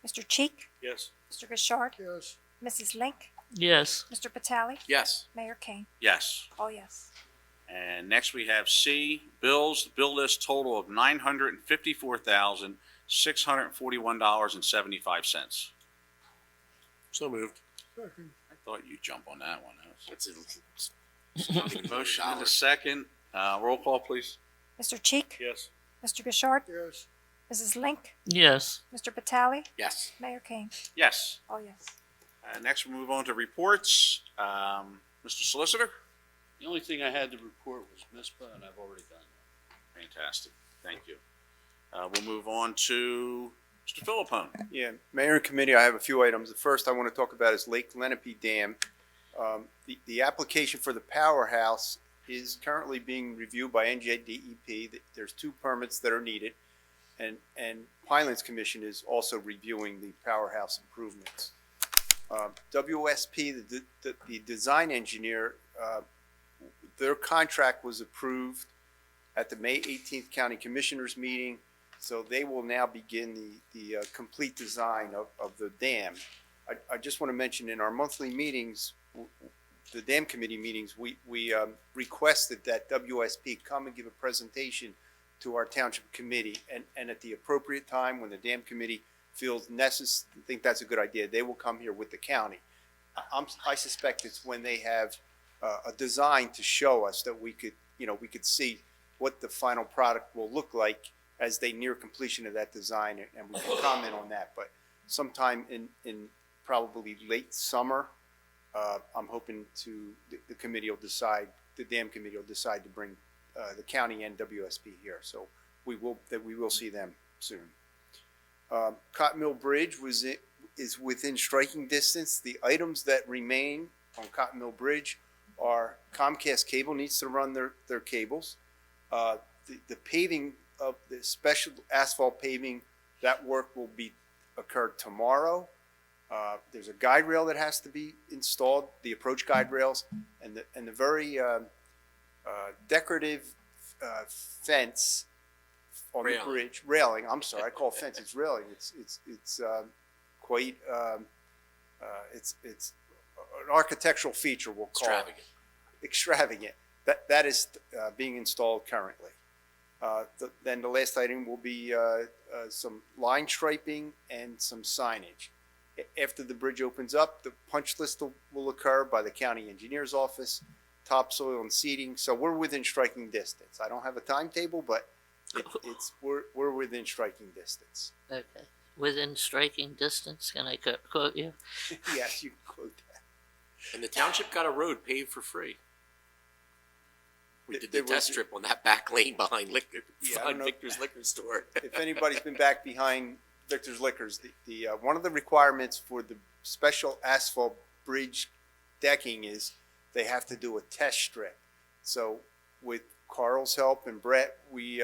Mr. Cheek? Yes. Mr. Gashard? Yes. Mrs. Link? Yes. Mr. Vitale? Yes. Mayor Kane? Yes. Oh, yes. And next we have C, bills, the bill list total of $954,641.75. So moved. Second. I thought you'd jump on that one. It's Motion and a second. Roll call, please. Mr. Cheek? Yes. Mr. Gashard? Yes. Mrs. Link? Yes. Mr. Vitale? Yes. Mayor Kane? Yes. Oh, yes. Next we'll move on to reports. Mr. Solicitor? The only thing I had to report was MISPA, and I've already done that. Fantastic. Thank you. We'll move on to Mr. Philippone. Yeah, Mayor and Committee, I have a few items. The first I want to talk about is Lake Lenape Dam. The application for the powerhouse is currently being reviewed by NJDEP. There's 2 permits that are needed, and Highlands Commission is also reviewing the powerhouse improvements. WSP, the design engineer, their contract was approved at the May 18th County Commissioners meeting, so they will now begin the complete design of the dam. I just want to mention in our monthly meetings, the dam committee meetings, we requested that WSP come and give a presentation to our township committee, and at the appropriate time when the dam committee feels necessary, think that's a good idea, they will come here with the county. I suspect it's when they have a design to show us that we could see what the final product will look like as they near completion of that design, and we can comment on that. But sometime in probably late summer, I'm hoping the committee will decide, the dam committee will decide to bring the county and WSP here. So we will see them soon. Cotton Mill Bridge is within striking distance. The items that remain on Cotton Mill Bridge are Comcast Cable needs to run their cables. The paving of the special asphalt paving, that work will occur tomorrow. There's a guide rail that has to be installed, the approach guide rails, and the very decorative fence on the bridge, railing. I'm sorry, I call it fence. It's railing. It's quite it's an architectural feature. We'll call extravagant. That is being installed currently. Then the last item will be some line striping and some signage. After the bridge opens up, the punch list will occur by the county engineer's office, topsoil and seeding. So we're within striking distance. I don't have a timetable, but we're within striking distance. Okay. within striking distance. Can I quote you? Yes, you can quote that. And the township got a road paved for free. We did the There was- test strip on that back lane behind Yeah, I don't behind know. Victor's Liquor Store. If anybody's been back behind Victor's Liquors, the one of the requirements for the special asphalt bridge decking is they have to do a test strip. So with Carl's help and Brett, we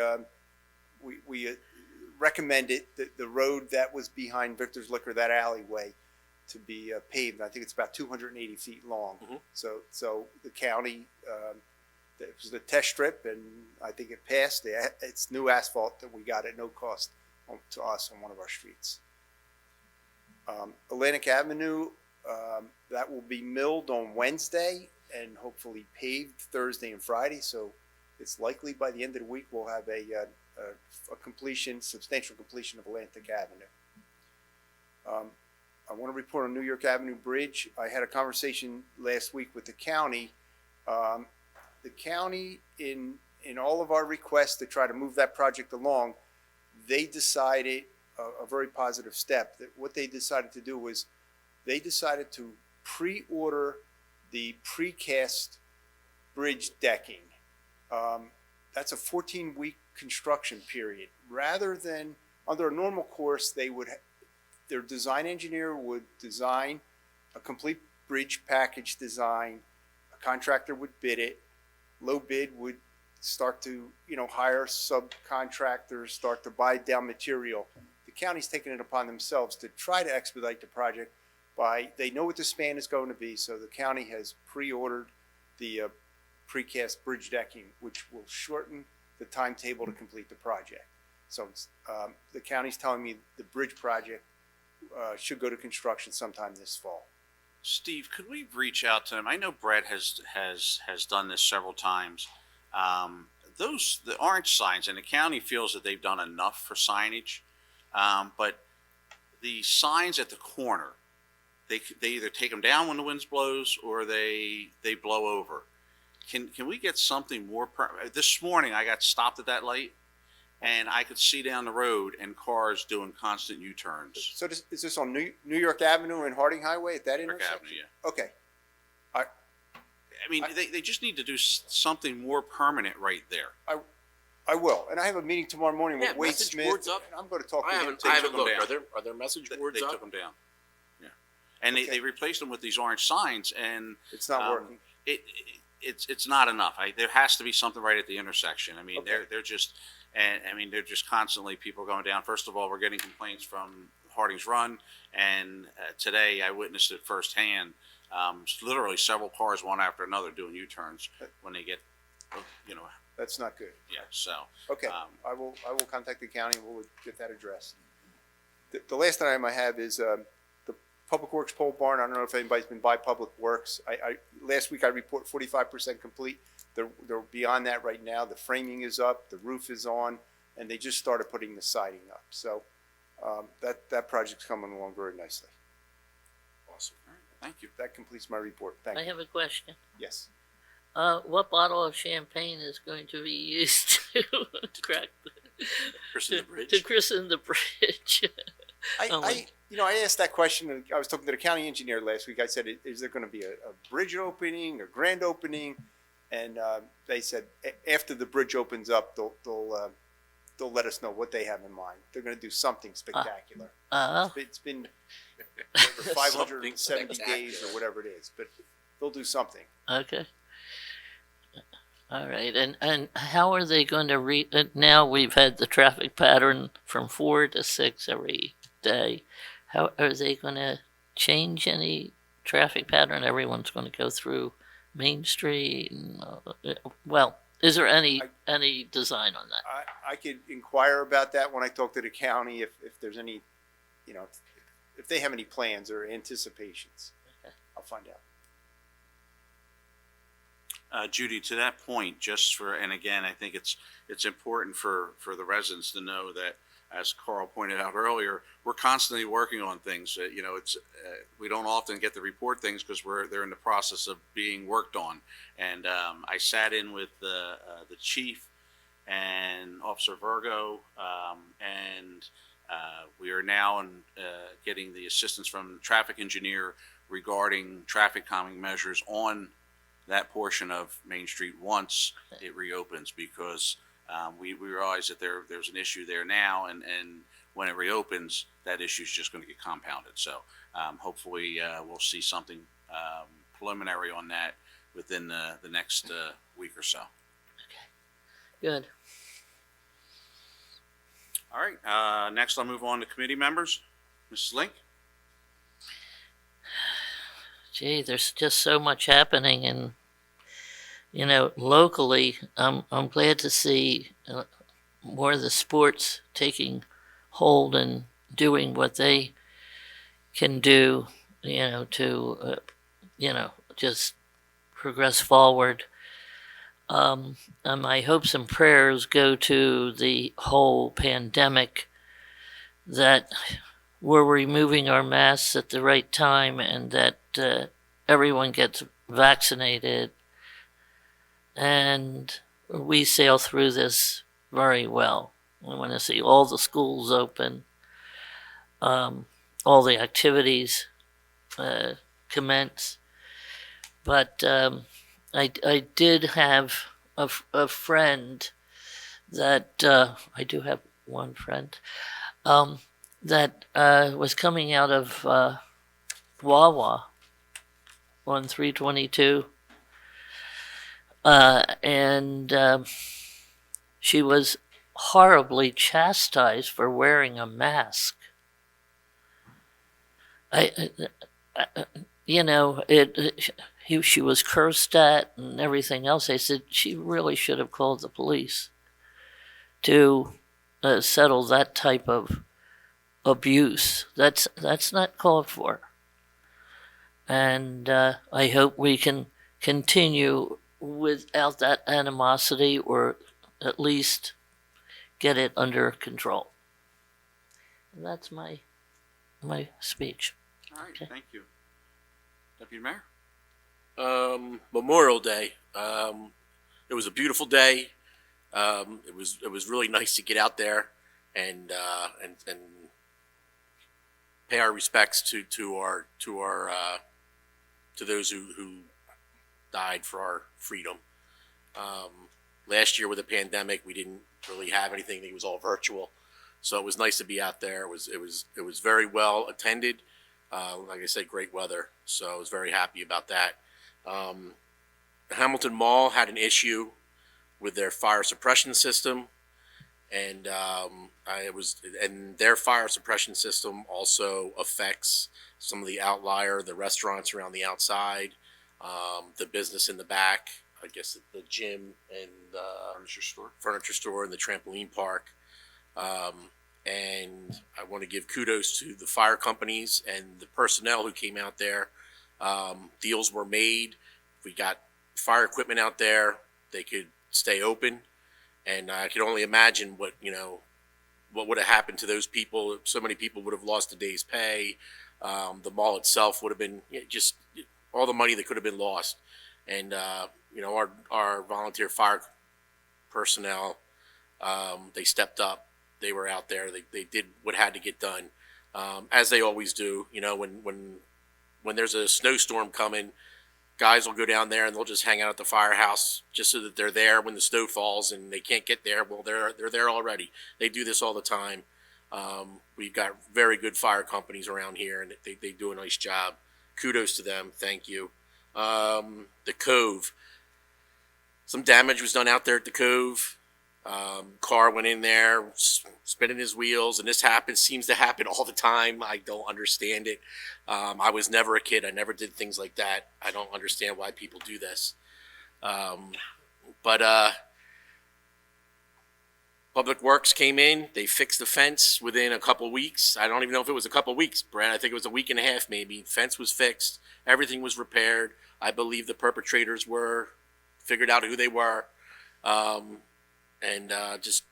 recommended the road that was behind Victor's Liquor, that alleyway, to be paved. I think it's about 280 feet long. Mhm. So the county, it was the test strip, and I think it passed. It's new asphalt that we got at no cost to us on one of our streets. Atlantic Avenue, that will be milled on Wednesday and hopefully paved Thursday and Friday. So it's likely by the end of the week we'll have a completion, substantial completion of Atlantic Avenue. I want to report on New York Avenue Bridge. I had a conversation last week with the county. The county, in all of our requests to try to move that project along, they decided a very positive step. That what they decided to do was they decided to pre-order the precast bridge decking. That's a 14-week construction period. Rather than under a normal course, their design engineer would design a complete bridge package design. A contractor would bid it. Low bid would start to, hire subcontractors, start to buy down material. The county's taking it upon themselves to try to expedite the project they know what the span is going to be, so the county has pre-ordered the precast bridge decking, which will shorten the timetable to complete the project. So the county's telling me the bridge project should go to construction sometime this fall. Steve, could we reach out to him? I know Brett has done this several times. The orange signs, and the county feels that they've done enough for signage, but the signs at the corner, they either take them down when the wind blows or they blow over. Can we get something more? This morning I got stopped at that light, and I could see down the road and cars doing constant U-turns. So is this on New York Avenue and Harding Highway at that York intersection? Avenue, yeah. Okay. I mean, they just need to do something more permanent right there. I will, and I have a meeting tomorrow morning with Yeah, Wade message Smith. boards up. And I'm going to talk I to him. haven't took them looked. down. Are there message boards They up? took them down. Yeah, and Okay. they replaced them with these orange signs, and It's not working. It's not enough. There has to be something right at the intersection. I mean, Okay. they're just constantly people going down. First of all, we're getting complaints from Harding's Run, and today I witnessed it firsthand. Literally several cars, one after another, doing U-turns when they get, That's not good. yeah. So Okay, I will contact the county and we'll get that addressed. The last item I have is the Public Works pole barn. I don't know if anybody's been by Public Works. Last week I report 45% complete. They're beyond that right now. The framing is up, the roof is on, and they just started putting the siding up. So that project's coming along very nicely. awesome. All right. Thank you. That completes my report. Thank I you. have a question. Yes. What bottle of champagne is going to be used to crack Christen the bridge. to christen the bridge? I asked that question, and I was talking to the county engineer last week. I said, is there going to be a bridge opening, a grand opening? And they said after the bridge opens up, they'll let us know what they have in mind. They're going to do something spectacular. It's been over 570 spectacular. days or whatever it is, but they'll do something. Okay. All right, and how are they going to now we've had the traffic pattern from 4 to 6 every day. How are they going to change any traffic pattern? Everyone's going to go through Main Street. And, is there any design on that? I could inquire about that when I talk to the county if there's any, if they have any plans or anticipations. Okay. I'll find out. Judy, to that point, and again, I think it's important for the residents to know that, as Carl pointed out earlier, we're constantly working on things. We don't often get to report things because they're in the process of being worked on. And I sat in with the chief and Officer Virgo, and We are now getting the assistance from the traffic engineer regarding traffic calming measures on that portion of Main Street once it reopens, because we realize that there's an issue there now, and when it reopens, that issue is just going to get compounded. So hopefully we'll see something preliminary on that within the next week or so. Good. All right, next I'll move on to committee members. Mrs. Link? Gee, there's just so much happening, and locally, I'm glad to see more of the sports taking hold and doing what they can do, to just progress forward. And my hopes and prayers go to the whole pandemic, that we're removing our masks at the right time, and that everyone gets vaccinated and we sail through this very well. We want to see all the schools open, all the activities commence. But I did have a friend that I do have one friend that was coming out of Wawa on 322, and she was horribly chastised for wearing a mask. She was cursed at and everything else. They said she really should have called the police to settle that type of abuse. That's not called for. And I hope we can continue without that animosity, or at least get it under control. And that's my speech. All right, okay. Thank you. Deputy Mayor? Memorial Day. It was a beautiful day. It was really nice to get out there and pay our respects to those who died for our freedom. Last year with the pandemic, we didn't really have anything. It was all virtual, so it was nice to be out there. It was very well attended. Like I said, great weather, so I was very happy about that. The Hamilton Mall had an issue with their fire suppression system, and their fire suppression system also affects some of the restaurants around the outside, the business in the back, I guess the gym and furniture store and the trampoline park. And I want to give kudos to the fire companies and the personnel who came out there. Deals were made. We got fire equipment out there. They could stay open, and I could only imagine what would have happened to those people. So many people would have lost a day's pay. The mall itself would have been just all the money that could have been lost. And our volunteer fire personnel, they stepped up. They were out there. They did what had to get done, as they always do. When there's a snowstorm coming, guys will go down there and they'll just hang out at the firehouse just so that they're there when the snow falls and they can't get there. Well, they're there already. They do this all the time. We've got very good fire companies around here, and they do a nice job. Kudos to them. Thank you. The Cove. Some damage was done out there at the Cove. Car went in there, spinning his wheels, and this seems to happen all the time. I don't understand it. I was never a kid. I never did things like that. I don't understand why people do this. But Public Works came in. They fixed the fence within a couple weeks. I don't even know if it was a couple weeks, Brad. I think it was a week and a half maybe. Fence was fixed. Everything was repaired. I believe the perpetrators were figured out who they were. And just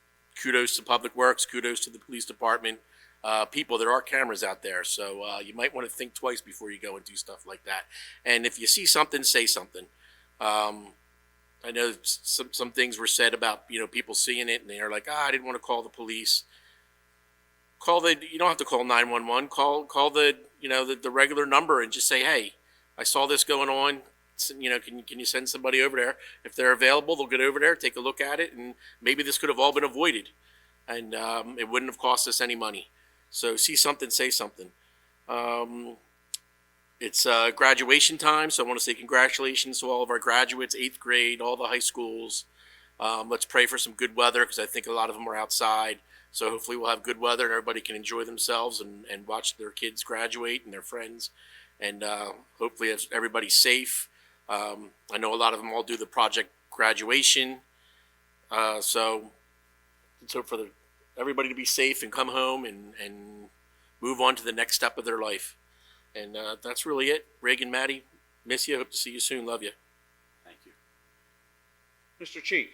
kudos to Public Works, kudos to the police department. People, there are cameras out there, so you might want to think twice before you go and do stuff like that. And if you see something, say something. I know some things were said about people seeing it, and they're like, I didn't want to call the police. call you don't have to call 911, call the, the regular number and just say, hey, I saw this going on. Can you send somebody over there? If they're available, they'll get over there, take a look at it, and maybe this could have all been avoided, and it wouldn't have cost us any money. So see something, say something. It's graduation time, so I want to say congratulations to all of our graduates, 8th grade, all the high schools. Let's pray for some good weather because I think a lot of them are outside. So hopefully we'll have good weather and everybody can enjoy themselves and watch their kids graduate and their friends. And hopefully everybody's safe. I know a lot of them all do the project graduation. So let's hope for everybody to be safe and come home and move on to the next step of their life. And that's really it. Reagan, Maddie, miss you. Hope to see you soon. Love you. Thank you. Mr. Chief?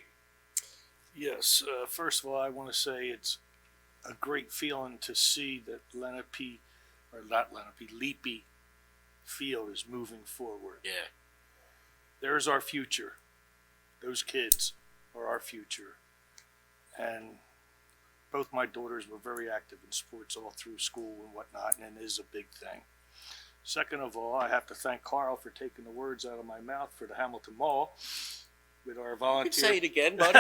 Yes, first of all, I want to say it's a great feeling to see that Lenape Field is moving forward. Yeah. There's our future. Those kids are our future. And both my daughters were very active in sports all through school and whatnot, and it is a big thing. Second of all, I have to thank Carl for taking the words out of my mouth for the Hamilton Mall with our volunteer. You can say it again, buddy.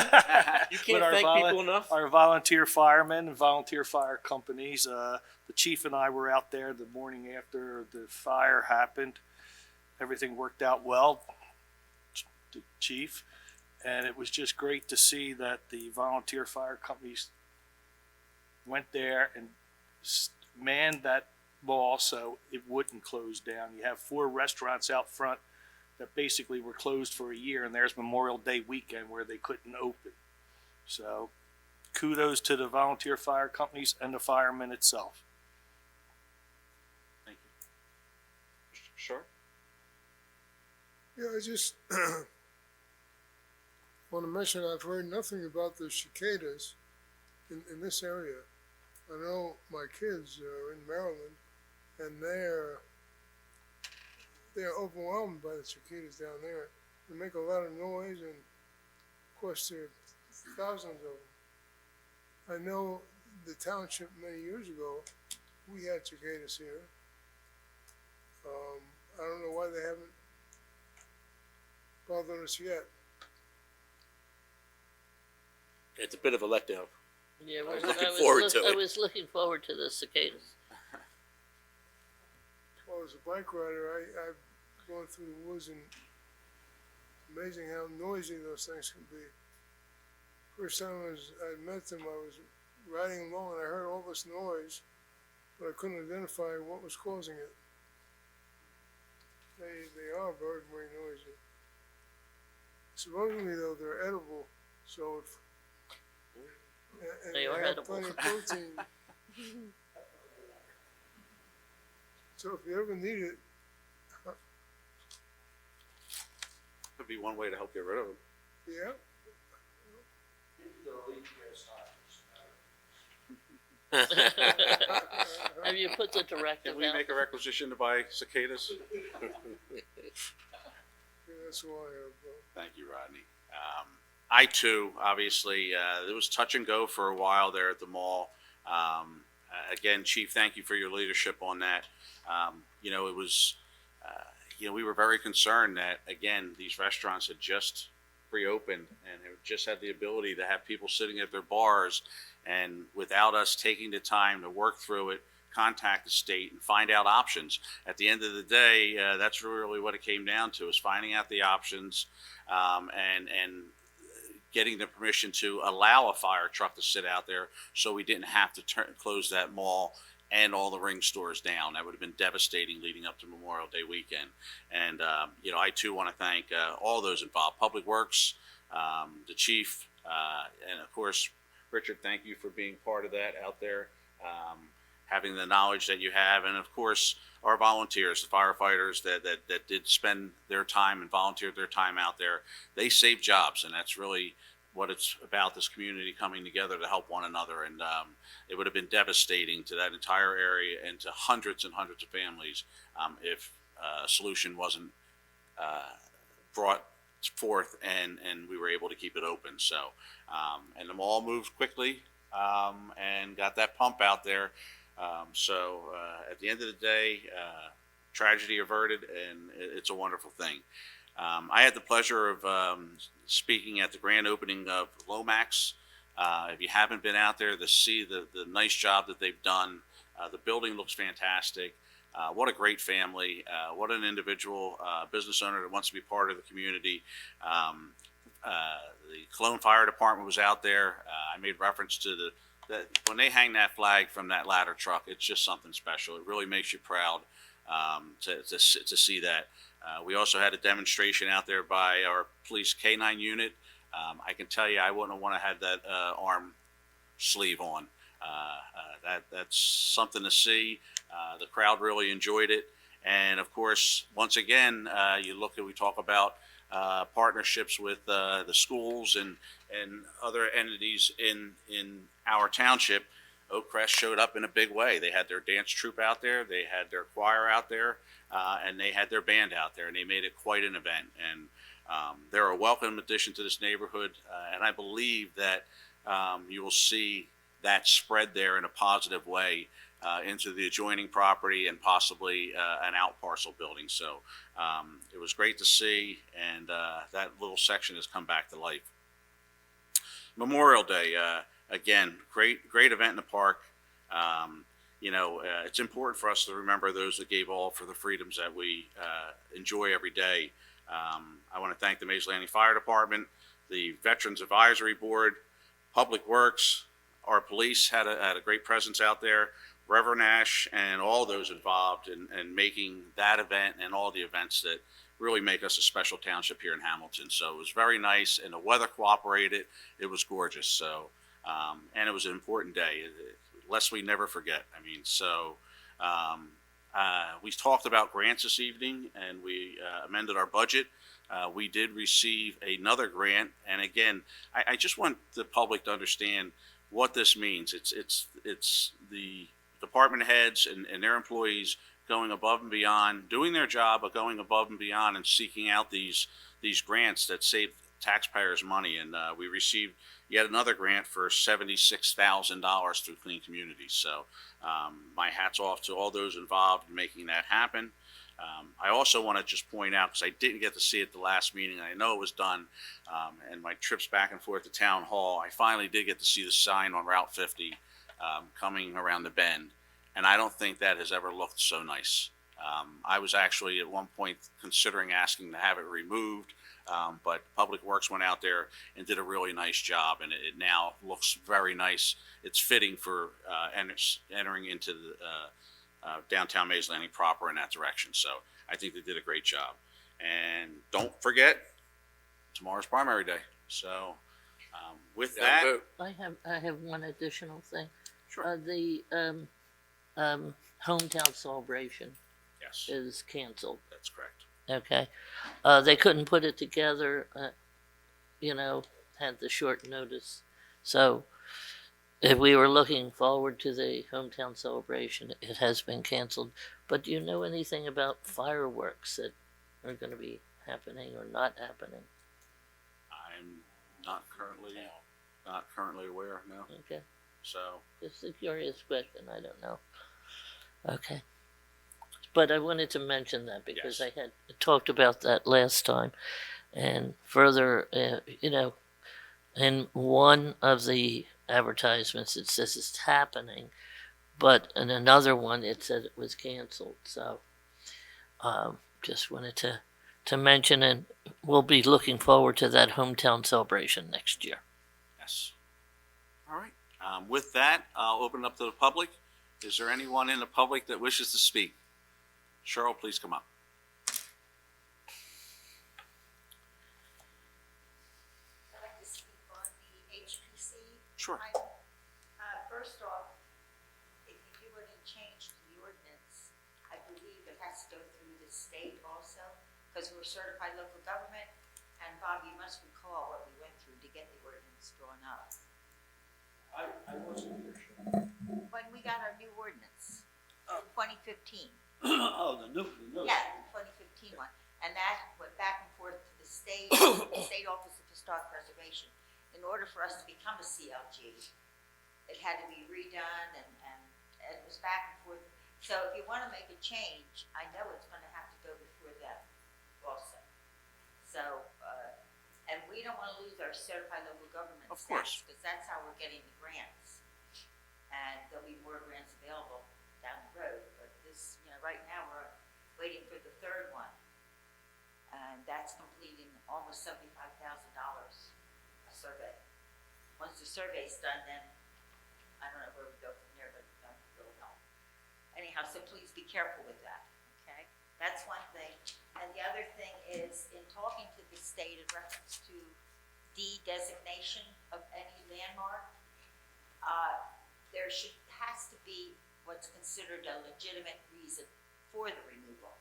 You can't thank people enough. Our volunteer firemen and volunteer fire companies. The chief and I were out there the morning after the fire happened. Everything worked out well, the chief, and it was just great to see that the volunteer fire companies went there and manned that mall so it wouldn't close down. You have 4 restaurants out front that basically were closed for a year, and there's Memorial Day weekend where they couldn't open. So kudos to the volunteer fire companies and the firemen itself. Thank you. Mr. Sharp? Yeah, I just want to mention I've heard nothing about the cicadas in this area. I know my kids are in Maryland, and they're overwhelmed by the cicadas down there. They make a lot of noise, and of course there are thousands of them. I know the township many years ago, we had cicadas here. I don't know why they haven't bothered us yet. It's a bit of a letdown. Yeah, I was looking forward to it. I was looking forward to the cicadas. Well, as a bike rider, I've gone through the woods, and amazing how noisy those things can be. First time I met them, I was riding along and I heard all this noise, but I couldn't identify what was causing it. They are very, very noisy. Supposedly, though, they're edible, so if and They are have edible. plenty of protein. So if you ever need it, Could be one way to help get rid of them. yeah. Have you put the directive Can we out? make a requisition to buy cicadas? Yeah, that's all I have. Thank you, Rodney. I too, obviously, it was touch and go for a while there at the mall. Again, Chief, thank you for your leadership on that. It was, we were very concerned that, again, these restaurants had just reopened and have just had the ability to have people sitting at their bars, and without us taking the time to work through it, contact the state and find out options. At the end of the day, that's really what it came down to, is finding out the options and getting the permission to allow a fire truck to sit out there so we didn't have to close that mall and all the ring stores down. That would have been devastating leading up to Memorial Day weekend. And, I too want to thank all those involved, Public Works, the chief, and of course, Richard, thank you for being part of that out there, having the knowledge that you have, and of course, our volunteers, the firefighters that did spend their time and volunteered their time out there. They saved jobs, and that's really what it's about, this community coming together to help one another. And it would have been devastating to that entire area and to hundreds and hundreds of families if a solution wasn't brought forth and we were able to keep it open. So, and the mall moved quickly and got that pump out there. At the end of the day, tragedy averted, and it's a wonderful thing. I had the pleasure of speaking at the grand opening of Lomax. If you haven't been out there to see the nice job that they've done, the building looks fantastic. What a great family. What an individual business owner that wants to be part of the community. The Cologne Fire Department was out there. I made reference to that when they hang that flag from that ladder truck, it's just something special. It really makes you proud to see that. We also had a demonstration out there by our police K9 unit. I can tell you, I wouldn't have wanted to have that arm sleeve on. That's something to see. The crowd really enjoyed it. And of course, once again, we talk about partnerships with the schools and other entities in our township. Oakcrest showed up in a big way. They had their dance troupe out there, they had their choir out there, and they had their band out there, and they made it quite an event. And they're a welcome addition to this neighborhood, and I believe that you will see that spread there in a positive way into the adjoining property and possibly an out parcel building. So it was great to see, and that little section has come back to life. Memorial Day, again, great event in the park. It's important for us to remember those that gave all for the freedoms that we enjoy every day. I want to thank the Mays Landing Fire Department, the Veterans Advisory Board, Public Works, our police had a great presence out there, Reverend Ash, and all those involved in making that event and all the events that really make us a special township here in Hamilton. So it was very nice, and the weather cooperated. It was gorgeous. So, and it was an important day, lest we never forget. We talked about grants this evening, and we amended our budget. We did receive another grant, and again, I just want the public to understand what this means. It's the department heads and their employees going above and beyond, doing their job, but going above and beyond and seeking out these grants that save taxpayers money. And we received yet another grant for $76,000 through Clean Communities. So my hat's off to all those involved in making that happen. I also want to just point out, because I didn't get to see it the last meeting, and I know it was done, and my trips back and forth to Town Hall, I finally did get to see the sign on Route 50 coming around the bend, and I don't think that has ever looked so nice. I was actually at one point considering asking to have it removed, but Public Works went out there and did a really nice job, and it now looks very nice. It's fitting for entering into the downtown Mays Landing proper in that direction. So I think they did a great job. And don't forget, tomorrow's primary day. So with that, I have one additional thing. Sure. The hometown celebration Yes, is canceled. that's correct. Okay. They couldn't put it together, had the short notice. So if we were looking forward to the hometown celebration, it has been canceled. But do you know anything about fireworks that are going to be happening or not happening? I'm not currently aware, no. Okay. So Just a curious question. I don't know. Okay. But I wanted to mention that because Yes. I had talked about that last time. And further, in one of the advertisements it says it's happening, but in another one it said it was canceled. So just wanted to mention, and we'll be looking forward to that hometown celebration next year. yes. All right. With that, I'll open it up to the public. Is there anyone in the public that wishes to speak? Cheryl, please come up. I'd like to speak on the HPC. Sure. item. First off, if you do any change to the ordinance, I believe it has to go through the state also, because we're certified local government. And Bob, you must recall what we went through to get the ordinance drawn up. I wasn't here. When we got our new ordinance in 2015. Oh, the new. Yeah, the 2015 one. And that went back and forth to the state, State Office of Historic Preservation. In order for us to become a CLG, it had to be redone and it was back and forth. So if you wanna make a change, I know it's gonna have to go before them also. So, and we don't wanna lose our certified local government Of course. status, because that's how we're getting the grants. And there'll be more grants available down the road, but this, right now, we're waiting for the third one. And that's completing almost $75,000 a survey. Once the survey's done, then I don't know where we go from there, but it'll help. Anyhow, so please be careful with that, okay? That's one thing. And the other thing is, in talking to the state in reference to de-designation of any landmark, there has to be what's considered a legitimate reason for the removal.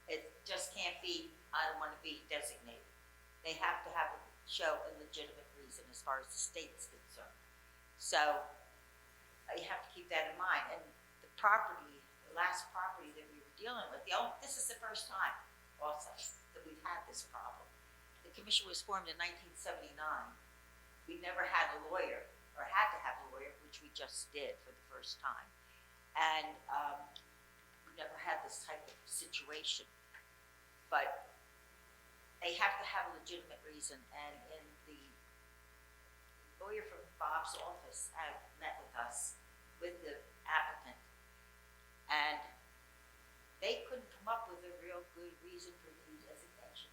It just can't be, I don't want to be designated. They have to show a legitimate reason as far as the state is concerned. So you have to keep that in mind. And the property, the last property that we were dealing with, this is the first time also that we've had this problem. The commission was formed in 1979. We never had a lawyer, or had to have a lawyer, which we just did for the first time. And we never had this type of situation. But they have to have a legitimate reason, and in the lawyer from Bob's office had met with us, with the applicant, and they couldn't come up with a real good reason for the designation.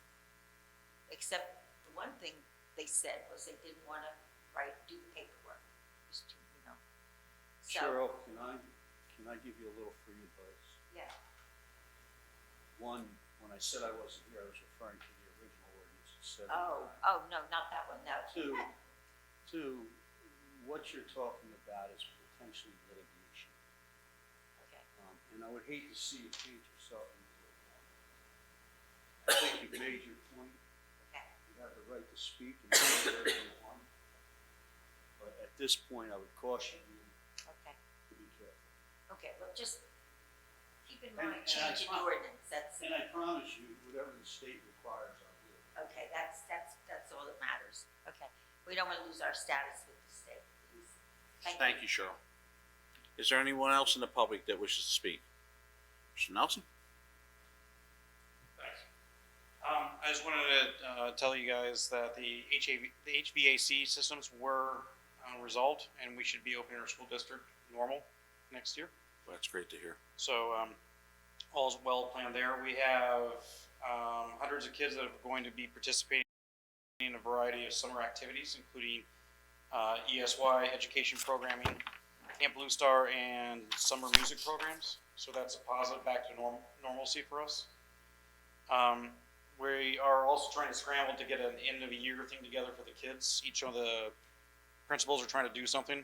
Except the one thing they said was they didn't want to do the paperwork. It was too, So, Cheryl, can I give you a little free advice? yeah, One, when I said I wasn't here, I was referring to the original ordinance at 79. oh, no, not that one, no. Two, what you're talking about is potentially litigation. Okay, And I would hate to see you change yourself into a lawyer. I think you've made your point. okay, You have the right to speak and say whatever you want. But at this point, I would caution you okay, to be careful. okay, well, just keep in And- mind and I changing the pro- ordinance, that's, And I promise you, whatever the state requires, I'll do it. okay, that's all that matters, okay. We don't want to lose our status with the state, please. Thank you, Cheryl. Is there anyone else in the public that wishes to speak? Mr. Nelson? Thanks. I just wanted to tell you guys that the HVAC systems were resolved, and we should be opening our school district normal next year. Well, that's great to hear. So all is well planned there. We have hundreds of kids that are going to be participating in a variety of summer activities, including ESY education programming, Camp Blue Star, and summer music programs. So that's a positive back to normalcy for us. We are also trying to scramble to get an end of the year thing together for the kids. Each of the principals are trying to do something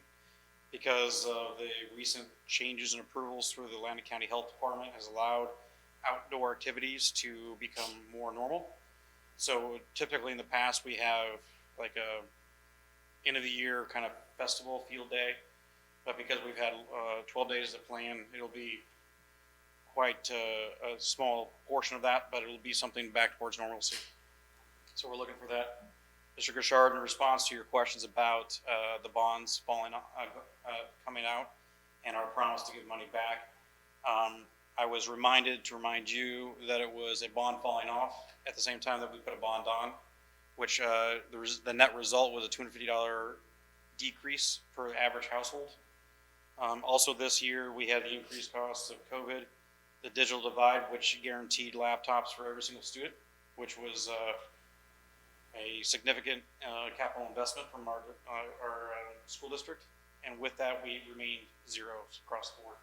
because of the recent changes and approvals through the Atlantic County Health Department has allowed outdoor activities to become more normal. So typically in the past we have like a end of the year kind of festival field day, but because we've had 12 days to plan, it'll be quite a small portion of that, but it'll be something back towards normalcy. So we're looking for that. Mr. Gashard, in response to your questions about the bonds coming out and our promise to give money back, I was reminded to remind you that it was a bond falling off at the same time that we put a bond on, which the net result was a $250 decrease per average household. Also this year, we had the increased costs of COVID, the digital divide, which guaranteed laptops for every single student, which was a significant capital investment from our school district. And with that, we remained zeros across the board.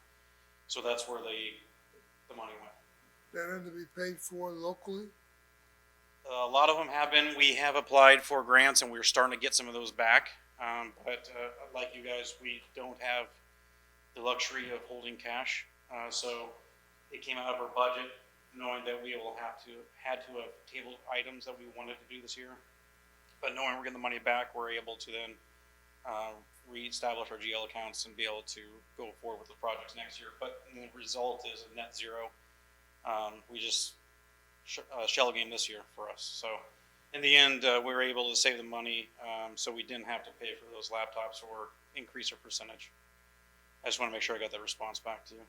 So that's where the money went. That had to be paid for locally? A lot of them have been. We have applied for grants, and we're starting to get some of those back. But like you guys, we don't have the luxury of holding cash. So it came out of our budget, knowing that we will had to have table items that we wanted to do this year. But knowing we're getting the money back, we're able to then reestablish our GL accounts and be able to go forward with the projects next year. But the result is a net zero. We just shell game this year for us. So in the end, we were able to save the money, so we didn't have to pay for those laptops or increase our percentage. I just want to make sure I got that response back to you.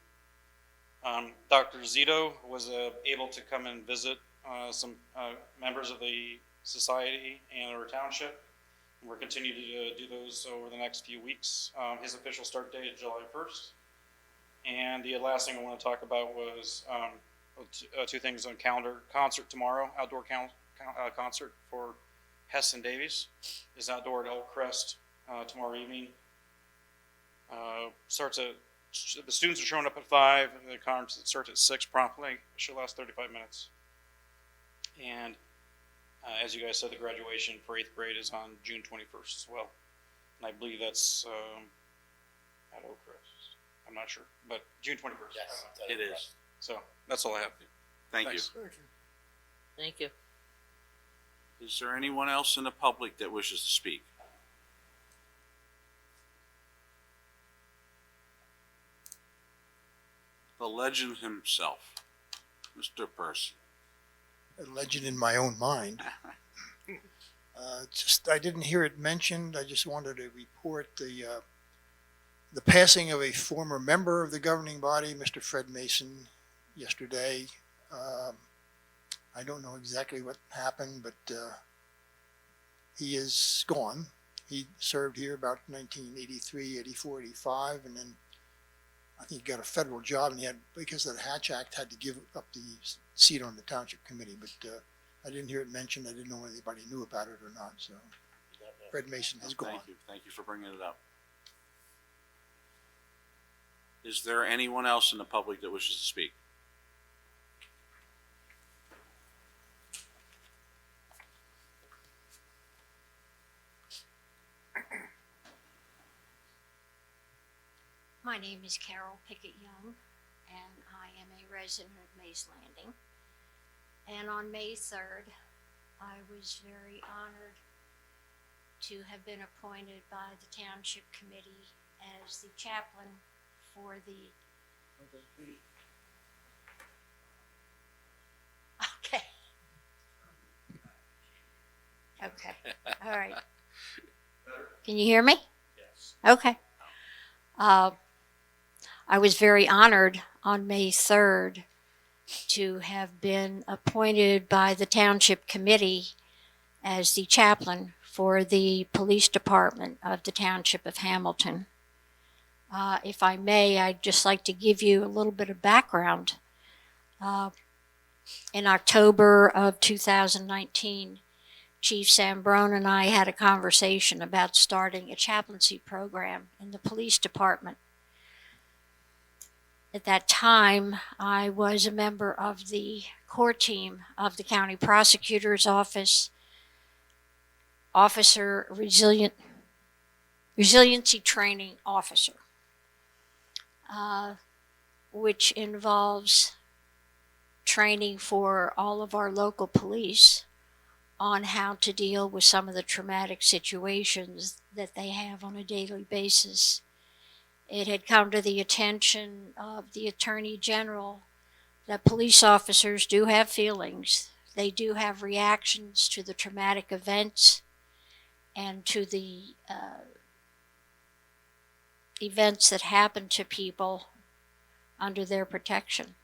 Dr. Zito was able to come and visit some members of the society and our township. We're continuing to do those over the next few weeks. His official start date is July 1st. And the last thing I want to talk about was two things on calendar. Concert tomorrow, outdoor concert for Hess and Davies is outdoor at Oak Crest tomorrow evening. Starts at, the students are showing up at 5, and the concert starts at 6 promptly. It should last 35 minutes. And as you guys said, the graduation for 8th grade is on June 21st as well. And I believe that's at Oak Crest. I'm not sure, but June 21st. Yes, It is. So that's all I have. Thank you. Thanks. Thank you. Thank you. Is there anyone else in the public that wishes to speak? The legend himself, Mr. Person. A legend in my own mind. I didn't hear it mentioned. I just wanted to report the passing of a former member of the governing body, Mr. Fred Mason, yesterday. I don't know exactly what happened, but he is gone. He served here about 1983, 84, 85, and then I think he got a federal job, and he had, because of the Hatch Act, had to give up the seat on the Township Committee. But I didn't hear it mentioned. I didn't know if anybody knew about it or not. So Fred Mason is gone. Thank you. Thank you for bringing it up. Is there anyone else in the public that wishes to speak? My name is Carol Pickett Young, and I am a resident of Mays Landing. And on May 3rd, I was very honored to have been appointed by the Township Committee as the chaplain for the... Okay. Okay. All right. Can you hear me? Yes. Okay. I was very honored on May 3rd to have been appointed by the Township Committee as the chaplain for the Police Department of the Township of Hamilton. If I may, I'd just like to give you a little bit of background. In October of 2019, Chief Sambrone and I had a conversation about starting a chaplaincy program in the police department. At that time, I was a member of the core team of the County Prosecutor's Office, Resiliency Training Officer, which involves training for all of our local police on how to deal with some of the traumatic situations that they have on a daily basis. It had come to the attention of the Attorney General that police officers do have feelings. They do have reactions to the traumatic events and to the events that happen to people under their protection.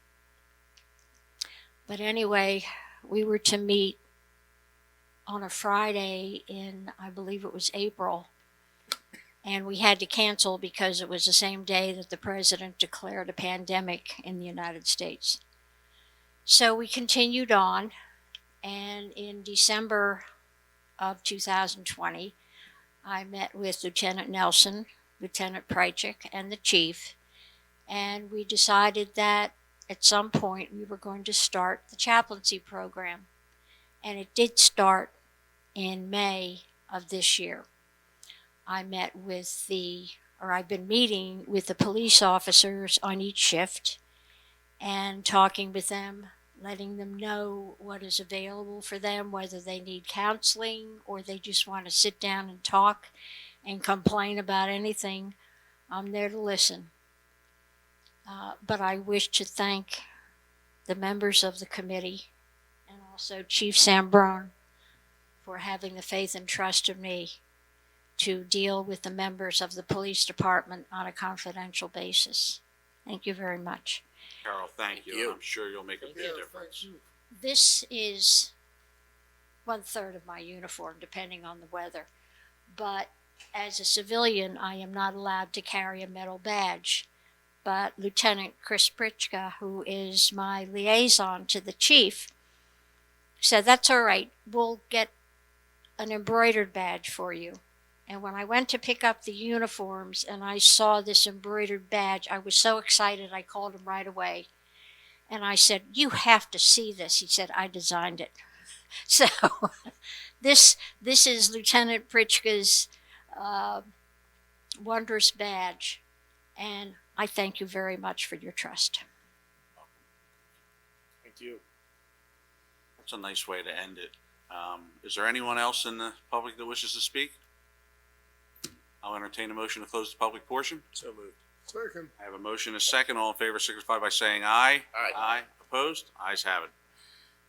But anyway, we were to meet on a Friday in, I believe it was April, and we had to cancel because it was the same day that the president declared a pandemic in the United States. So we continued on, and in December of 2020, I met with Lieutenant Nelson, Lieutenant Prychik, and the chief, and we decided that at some point we were going to start the chaplaincy program. And it did start in May of this year. I've been meeting with the police officers on each shift and talking with them, letting them know what is available for them, whether they need counseling or they just want to sit down and talk and complain about anything. I'm there to listen. But I wish to thank the members of the committee and also Chief Sambrone for having the faith and trust of me to deal with the members of the police department on a confidential basis. Thank you very much. Carol, thank you. you. And I'm sure you'll make a big difference. This is 1/3 of my uniform, depending on the weather. But as a civilian, I am not allowed to carry a metal badge. But Lieutenant Chris Pritchka, who is my liaison to the chief, said, that's all right, we'll get an embroidered badge for you. And when I went to pick up the uniforms and I saw this embroidered badge, I was so excited I called him right away. And I said, you have to see this. He said, I designed it. So this is Lieutenant Pritchka's wondrous badge. And I thank you very much for your trust. Thank you. That's a nice way to end it. Is there anyone else in the public that wishes to speak? I'll entertain a motion to close the public portion. So moved. Second. I have a motion and a second. All in favor signify by saying aye. Aye. Aye. Opposed? Ayes have it.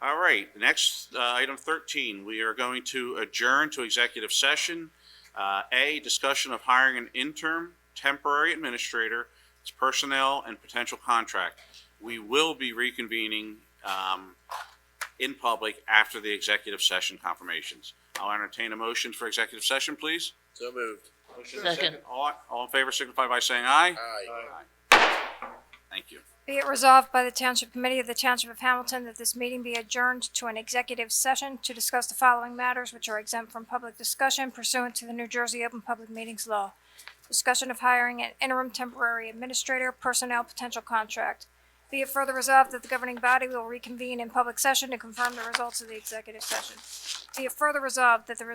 All right, next, item 13, we are going to adjourn to executive session. A, discussion of hiring an interim temporary administrator, its personnel and potential contract. We will be reconvening in public after the executive session confirmations. I'll entertain a motion for executive session, please. So moved. Second. All in favor signify by saying aye. Aye. Thank you. Be it resolved by the Township Committee of the Township of Hamilton that this meeting be adjourned to an executive session to discuss the following matters which are exempt from public discussion pursuant to the New Jersey Open Public Meetings Law. Discussion of hiring an interim temporary administrator, personnel potential contract. Be it further resolved that the governing body will reconvene in public session to confirm the results of the executive session. Be it further resolved that the